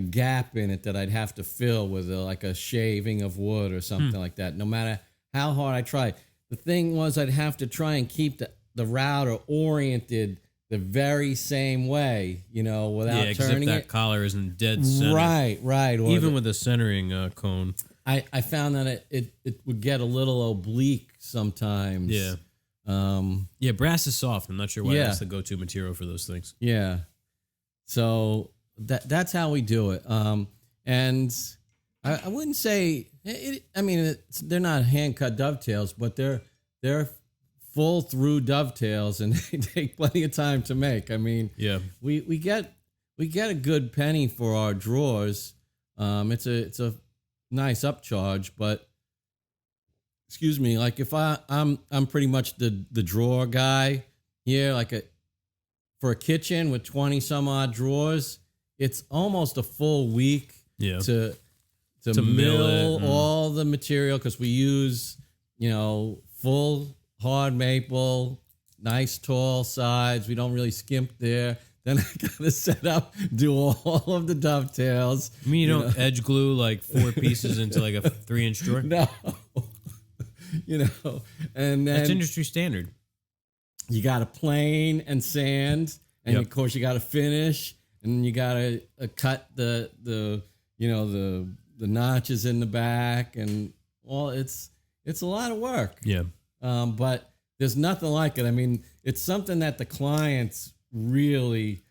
gap in it that I'd have to fill with like a shaving of wood or something like that. No matter how hard I tried, the thing was I'd have to try and keep the router oriented the very same way, without turning that it. Collar isn't dead center. Right. Even with the centering cone. I found that it would get a little oblique sometimes. Yeah. Brass is soft. I'm not sure why that's the go-to material for those things. Yeah. So that's how we do it. And I wouldn't say they're not hand-cut dovetails, but they're full through dovetails, and they take plenty of time to make. I mean, we get a good penny for our drawers. It's a nice upcharge, but excuse me, like if I'm pretty much the drawer guy here, for a kitchen with 20 some odd drawers, it's almost a full week to mill all the material, because we use, full hard maple, nice tall sides. We don't really skimp there. Then I gotta set up, do all of the dovetails. I mean, you don't edge glue like 4 pieces into like a 3-inch drawer? No. And then that's industry standard. You got to plane and sand, and of course you got to finish, and you got to cut the notches in the back, and it's a lot of work. Yeah. But there's nothing like it. I mean, it's something that the clients really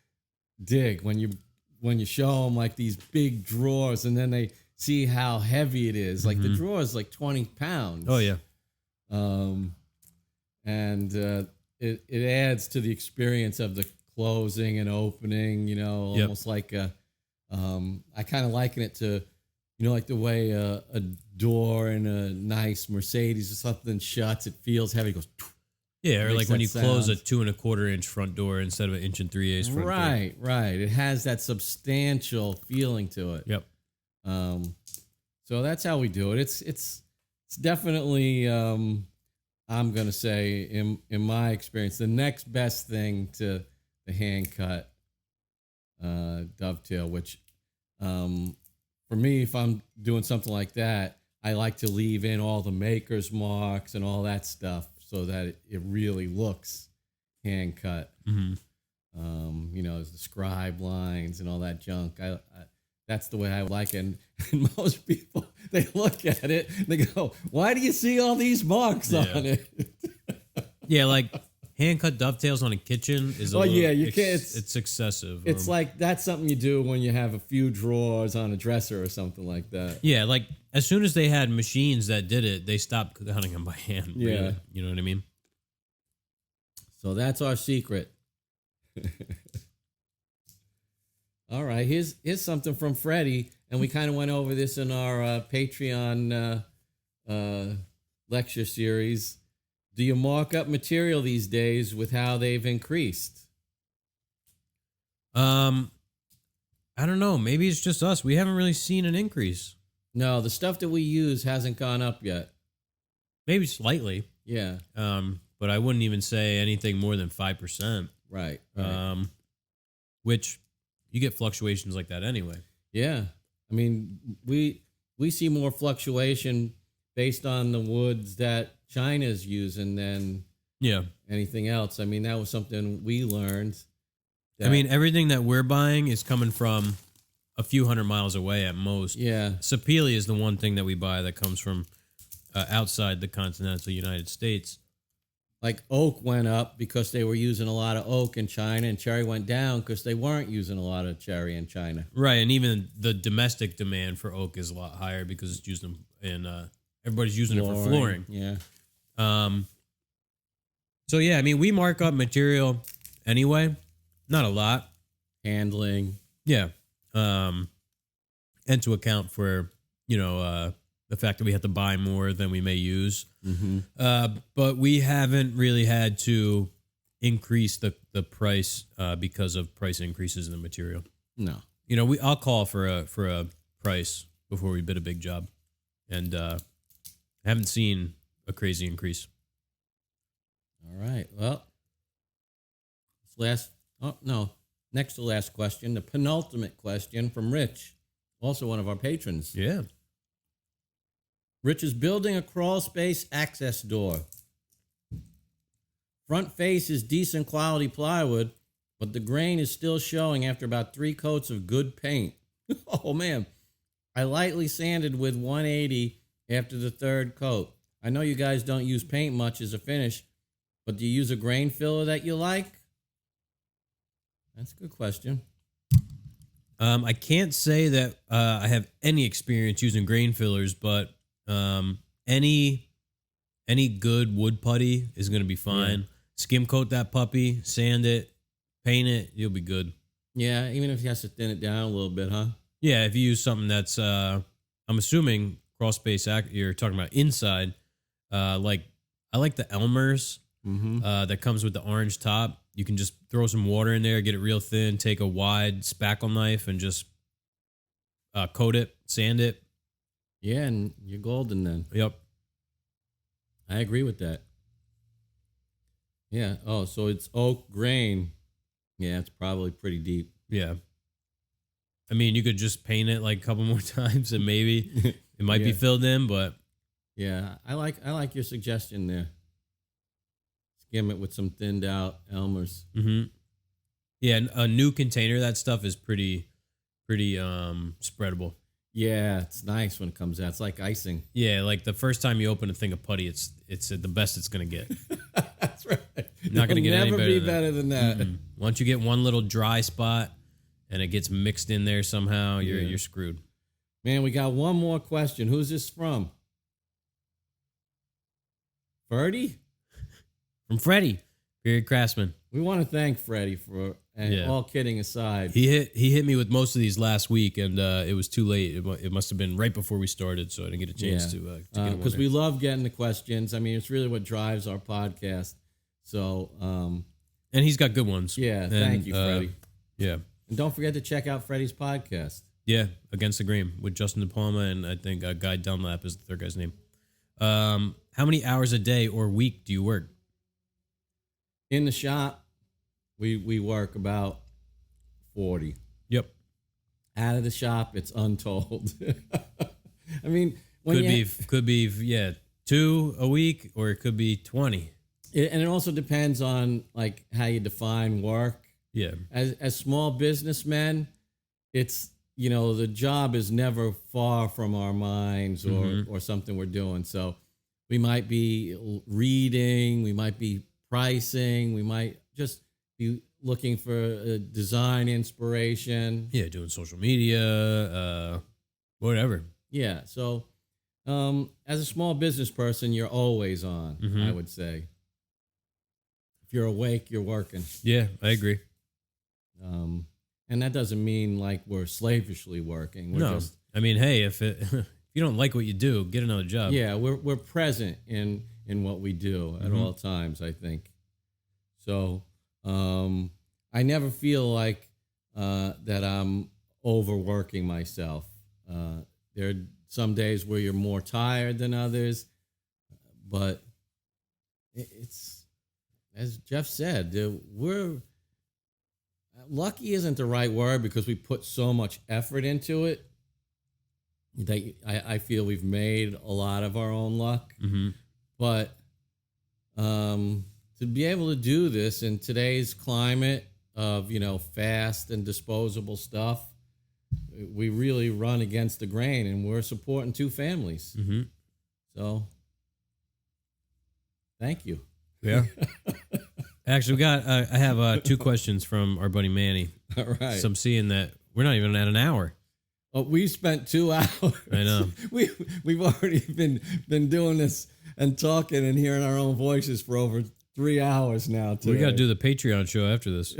dig when you show them like these big drawers, and then they see how heavy it is. Like the drawer is like 20 pounds. Oh yeah. It adds to the experience of the closing and opening, almost like I kind of liken it to, like the way a door in a nice Mercedes or something shuts, it feels heavy, it goes. Yeah, or like when you close a 2 2/4-inch front door instead of an 1 3/8 front door. Right. It has that substantial feeling to it. Yep. So that's how we do it. It's definitely, I'm gonna say, in my experience, the next best thing to the hand cut dovetail. Which, for me, if I'm doing something like that, I like to leave in all the maker's marks and all that stuff, so that it really looks hand cut. There's the scribe lines and all that junk. I that's the way I like it. And most people, they look at it and they go, "Why do you see all these marks on it?" Yeah, like hand cut dovetails on a kitchen is it's excessive. It's like that's something you do when you have a few drawers on a dresser or something like that. Yeah, like as soon as they had machines that did it, they stopped cutting them by hand. Yeah. Really. You know what I mean? So that's our secret. All right, here's something from Freddie, and we kind of went over this in our Patreon lecture series. Do you mark up material these days with how they've increased? I don't know. Maybe it's just us. We haven't really seen an increase. No, the stuff that we use hasn't gone up yet. Maybe slightly. Yeah. But I wouldn't even say anything more than 5%. Right. Which you get fluctuations like that anyway. Yeah. I mean, we see more fluctuation based on the woods that China's using than anything else. I mean, that was something we learned. I mean, everything that we're buying is coming from a few hundred miles away at most. Yeah. Sapele is the one thing that we buy that comes from outside the continental United States. Like oak went up because they were using a lot of oak in China, and cherry went down because they weren't using a lot of cherry in China. Right, and even the domestic demand for oak is a lot higher because it's used in everybody's using it for flooring. Yeah. So yeah, I mean, we mark up material anyway, not a lot. Handling. Yeah. And to account for the fact that we have to buy more than we may use. But we haven't really had to increase the price because of price increases in the material. No. I'll call for a price before we bid a big job, and haven't seen a crazy increase. All right. Well, next to last question, the penultimate question from Rich, also one of our patrons. Yeah. Rich is building a crawl space access door. Front face is decent quality plywood, but the grain is still showing after about 3 coats of good paint. Oh, man. I lightly sanded with 180 after the 3rd coat. I know you guys don't use paint much as a finish, But do you use a grain filler that you like? That's a good question. I can't say that I have any experience using grain fillers, but any good wood putty is going to be fine. Yeah. Skim coat that puppy, sand it, paint it, you'll be good. Yeah, even if you have to thin it down a little bit, huh? Yeah, if you use something that's, I'm assuming crawl space, you're talking about inside. Like I like the Elmer's that comes with the orange top. You can just throw some water in there, get it real thin, take a wide spackle knife and just coat it, sand it. Yeah, and you're golden then. Yep. I agree with that. Yeah. Oh, so it's oak grain. Yeah, it's probably pretty deep. Yeah. I mean, you could just paint it like a couple more times and maybe it might be filled in, but. Yeah, I like your suggestion there. Skim it with some thinned out Elmer's. Mm-hmm. Yeah, a new container, that stuff is pretty spreadable. Yeah, it's nice when it comes out. It's like icing. Yeah, like the first time you open a thing of putty, it's the best it's gonna get. That's right. Not gonna get any better than that. Mm-mm. Once you get one little dry spot and it gets mixed in there somehow, you're screwed. Man, we got one more question. Who's this from? Ferdy? From Freddie, period craftsman. We want to thank Freddie for, and all kidding aside. He hit me with most of these last week, and it was too late. It must have been right before we started, so I didn't get a chance to get one. Because we love getting the questions. I mean, it's really what drives our podcast. So, and he's got good ones. Yeah, thank you, Freddie. Yeah. And don't forget to check out Freddie's podcast. Yeah, Against the Grain with Justin DePalma, and I think Guy Dunlap is the third guy's name. How many hours a day or week do you work? In the shop, we work about 40. Yep. Out of the shop, it's untold. I mean, could be 2 a week, or it could be 20. And it also depends on like how you define work. Yeah. As small businessmen, it's, the job is never far from our minds or something we're doing. So we might be reading, we might be pricing, we might just be looking for design inspiration. Yeah, doing social media, whatever. Yeah, so as a small business person, you're always on, I would say. If you're awake, you're working. Yeah, I agree. And that doesn't mean like we're slavishly working. I mean, hey, if you don't like what you do, get another job. Yeah, we're present in what we do at all times, I think. So I never feel like that I'm overworking myself. There are some days where you're more tired than others, but it's, as Jeff said, we're lucky isn't the right word because we put so much effort into it that I feel we've made a lot of our own luck. But to be able to do this in today's climate of, fast and disposable stuff, we really run against the grain, and we're supporting 2 families. So thank you. Yeah. Actually, I have 2 questions from our buddy Manny. All right. So I'm seeing that we're not even at an hour. Oh, we spent 2 hours. I know. We've already been doing this and talking and hearing our own voices for over 3 hours now. Today. We got to do the Patreon show after this.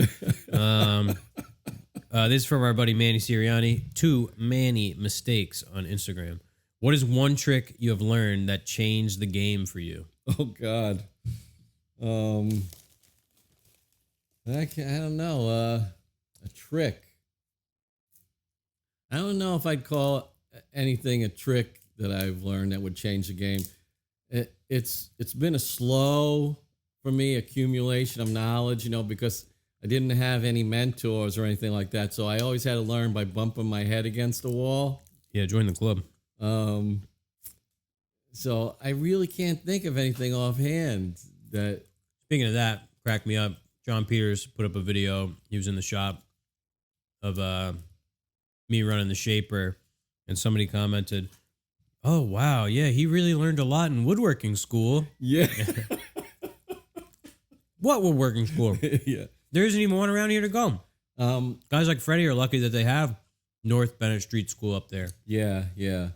This is from our buddy Manny Sirianni. 2 Manny mistakes on Instagram. What is one trick you have learned that changed the game for you? Oh God. I don't know. A trick. I don't know if I'd call anything a trick that I've learned that would change the game. It's been a slow, for me, accumulation of knowledge, because I didn't have any mentors or anything like that. So I always had to learn by bumping my head against the wall. Yeah, join the club. So I really can't think of anything offhand that. Speaking of that, cracked me up. John Peters put up a video. He was in the shop of me running the shaper, and somebody commented, "Oh wow, yeah, he really learned a lot in woodworking school." Yeah. What woodworking school? Yeah. There isn't even one around here to go. Guys like Freddie are lucky that they have North Bennett Street School up there. Yeah, yeah.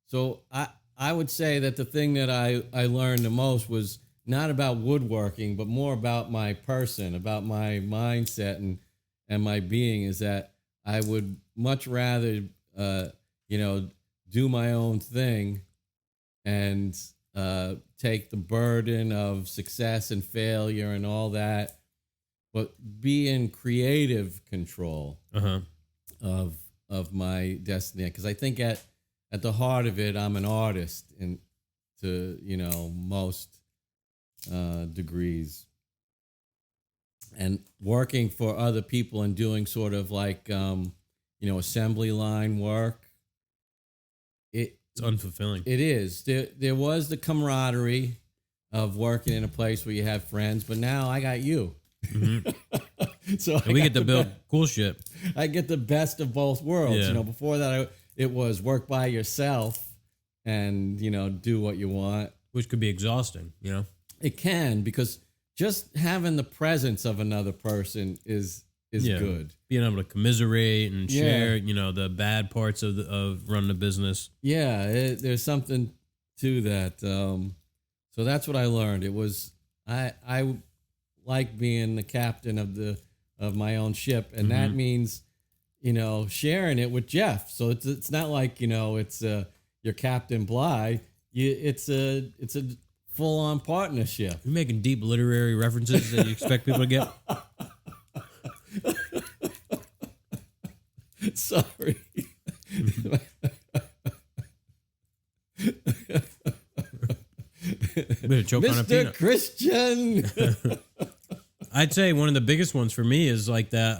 So I would say that the thing that I learned the most was not about woodworking, but more about my person, about my mindset and my being, is that I would much rather, do my own thing and take the burden of success and failure and all that, but be in creative control of my destiny. Because I think at the heart of it, I'm an artist to most degrees. And working for other people and doing sort of like assembly line work, it's unfulfilling. It is. There was the camaraderie of working in a place where you have friends, but now I got you. Mm-hmm. So we get to build cool shit. I get the best of both worlds. Yeah. Before that, it was work by yourself and do what you want, which could be exhausting. It can, because just having the presence of another person is good. Being able to commiserate and share, the bad parts of running a business. Yeah, there's something to that. So that's what I learned. It was I like being the captain of my own ship, and that means sharing it with Jeff. So it's not like it's your Captain Bligh. It's a full-on partnership. You're making deep literary references that you expect people to get. Sorry. Mr. Christian. I'd say one of the biggest ones for me is like that.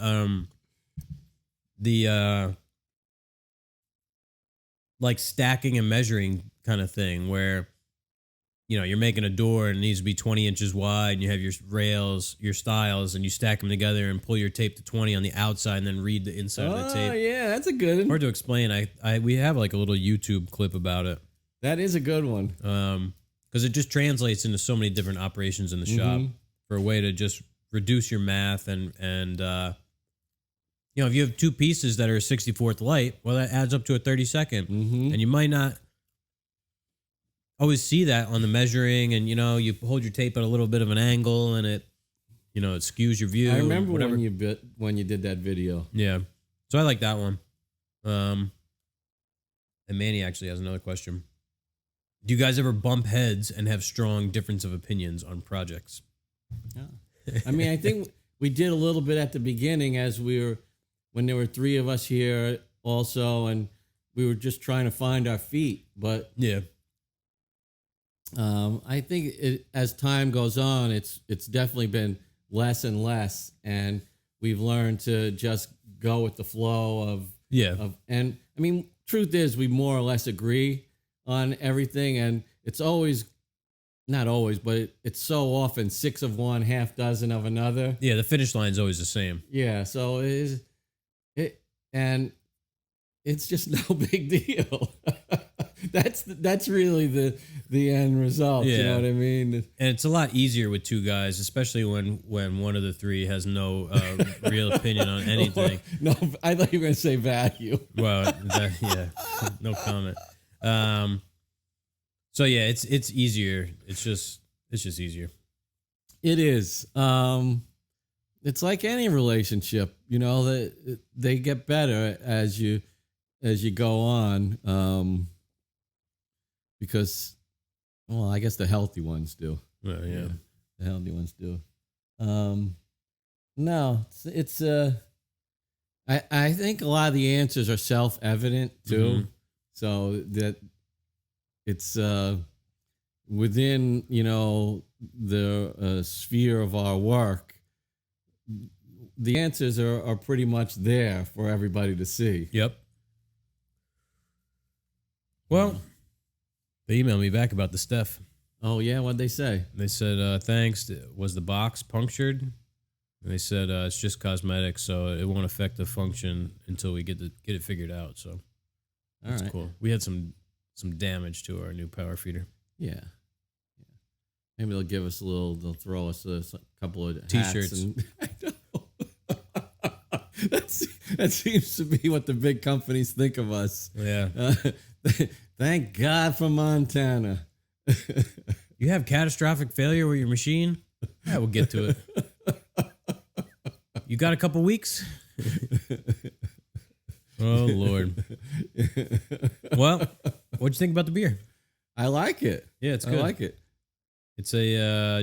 Like stacking and measuring kind of thing, where you're making a door and it needs to be 20 inches wide, and you have your rails, your stiles, and you stack them together and pull your tape to 20 on the outside and then read the inside of the tape. Oh, yeah, that's a good one. Hard to explain. We have like a little YouTube clip about it. That is a good one. Because it just translates into so many different operations in the shop for a way to just reduce your math and if you have two pieces that are a 64th light, well, that adds up to a 32nd. And you might not always see that on the measuring, and you hold your tape at a little bit of an angle, and it it skews your view. I remember when you did that video. Yeah, so I like that one. And Manny actually has another question. Do you guys ever bump heads and have strong difference of opinions on projects? Yeah. I mean, I think we did a little bit at the beginning when there were three of us here also, and we were just trying to find our feet. But yeah, I think as time goes on, it's definitely been less and less, and we've learned to just go with the flow of. And I mean, truth is, we more or less agree on everything, and it's always, not always, but it's so often 6 of one, half dozen of another. Yeah, the finish line's always the same. Yeah, so and it's just no big deal. That's really the end result. Yeah. You know what I mean? And it's a lot easier with two guys, especially when one of the three has no real opinion on anything. No, I thought you were going to say value. Well, no comment. So yeah, it's easier. It's just easier. It is. It's like any relationship, they get better as you go on. Because, well, I guess the healthy ones do. Well, yeah. The healthy ones do. No, it's I think a lot of the answers are self-evident too. So that it's within, the sphere of our work, the answers are pretty much there for everybody to see. Yep. Well, they emailed me back about the Steph. Oh, yeah? What'd they say? They said, thanks. Was the box punctured? And they said, it's just cosmetic, so it won't affect the function until we get it figured out. So that's cool. We had some damage to our new power feeder. Yeah. Maybe they'll give us they'll throw us a couple of T-shirts. I know. That seems to be what the big companies think of us. Yeah. Thank God for Montana. You have catastrophic failure with your machine? Yeah, we'll get to it. You got a couple weeks? Oh, Lord. Well, what'd you think about the beer? I like it. Yeah, it's good. I like it. It's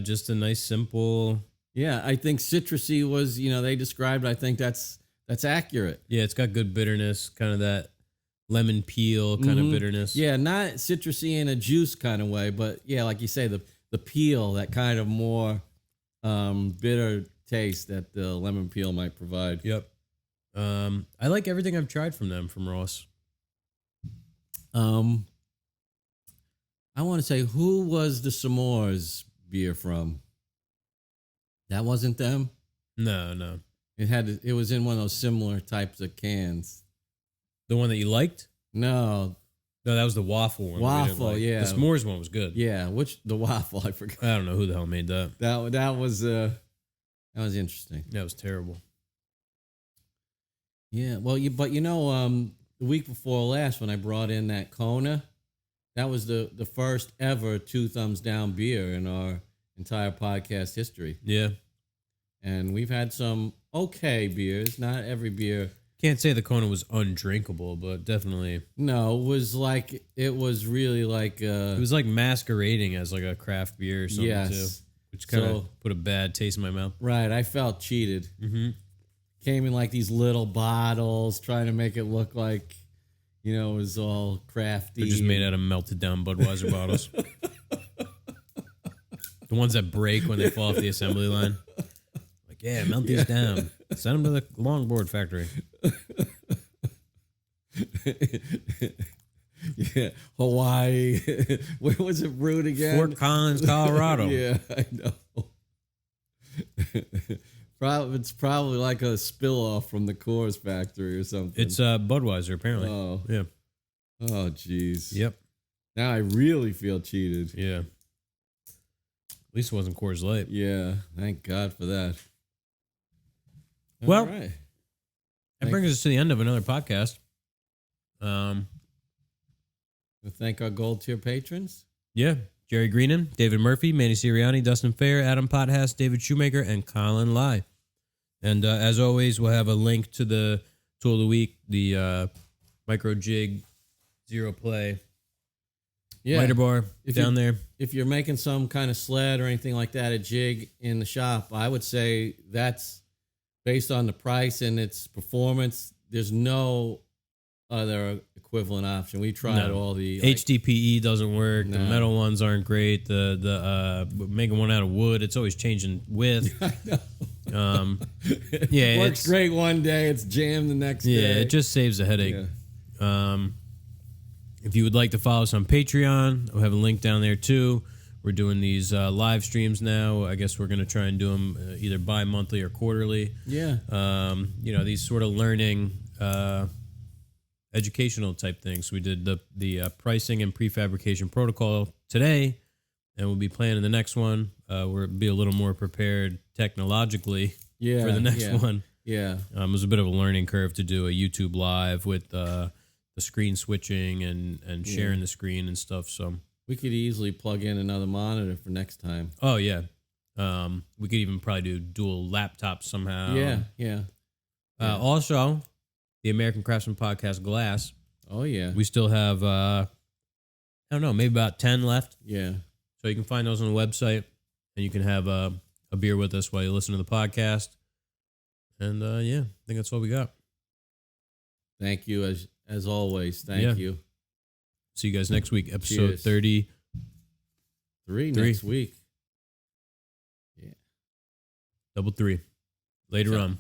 just a nice, simple... Yeah, I think citrusy was, they described, I think that's accurate. Yeah, it's got good bitterness, kind of that lemon peel kind of bitterness. Yeah, not citrusy in a juice kind of way, but yeah, like you say, the peel, that kind of more bitter taste that the lemon peel might provide. Yep. I like everything I've tried from them, from Ross. I want to say, who was the S'mores beer from? That wasn't them? No. It was in one of those similar types of cans. The one that you liked? No, that was the waffle one. Waffle, yeah. The s'mores one was good. Yeah, the waffle? I forgot. I don't know who the hell made that. That was interesting. That was terrible. Yeah, well, the week before last when I brought in that Kona, that was the first ever 2 thumbs down beer in our entire podcast history. Yeah. And we've had some okay beers, not every beer. Can't say the Kona was undrinkable, but definitely. No, it was really like... it was like masquerading as like a craft beer or something, yes. too. Which kind of put a bad taste in my mouth. Right, I felt cheated. Mm-hmm. Came in like these little bottles, trying to make it look like, it was all crafty. They're just made out of melted down Budweiser bottles. The ones that break when they fall off the assembly line. Like, yeah, melt these down. Send them to the longboard factory. Yeah, Hawaii. Where was it brewed again? Fort Collins, Colorado. Yeah, I know. It's probably like a spill off from the Coors factory or something. It's Budweiser, apparently. Oh. Yeah. Oh, jeez. Yep. Now I really feel cheated. Yeah. At least it wasn't Coors Light. Yeah, thank God for that. Well, all right. That brings us to the end of another podcast. Thank our gold tier patrons. Yeah. Jerry Greenan, David Murphy, Manny Sirianni, Dustin Fair, Adam Pothast, David Shoemaker, and Colin Lai. And as always, we'll have a link to the tool of the week, the Micro Jig Zero Play lighter bar down there. If you're making some kind of sled or anything like that, a jig in the shop, I would say that's based on the price and its performance. There's no other equivalent option. We tried all the HDPE doesn't work. No. The metal ones aren't great. The making one out of wood, it's always changing width. Yeah, works great one day, it's jammed the next day. Yeah, it just saves a headache. Yeah. If you would like to follow us on Patreon, we'll have a link down there too. We're doing these live streams now. I guess we're going to try and do them either bi-monthly or quarterly. Yeah. These sort of learning educational type things. We did the pricing and prefabrication protocol today, and we'll be planning the next one. We'll be a little more prepared technologically for the next one. Yeah. It was a bit of a learning curve to do a YouTube live with the screen switching and sharing the screen and stuff. So we could easily plug in another monitor for next time. Oh, yeah. We could even probably do dual laptops somehow. Yeah. Also, the American Craftsman Podcast glass. Oh, yeah. We still have, I don't know, maybe about 10 left. Yeah. So you can find those on the website, and you can have a beer with us while you listen to the podcast. And, I think that's all we got. Thank you, as always. Thank you. See you guys next week, episode 33 next week. Yeah. Double 3. Later on.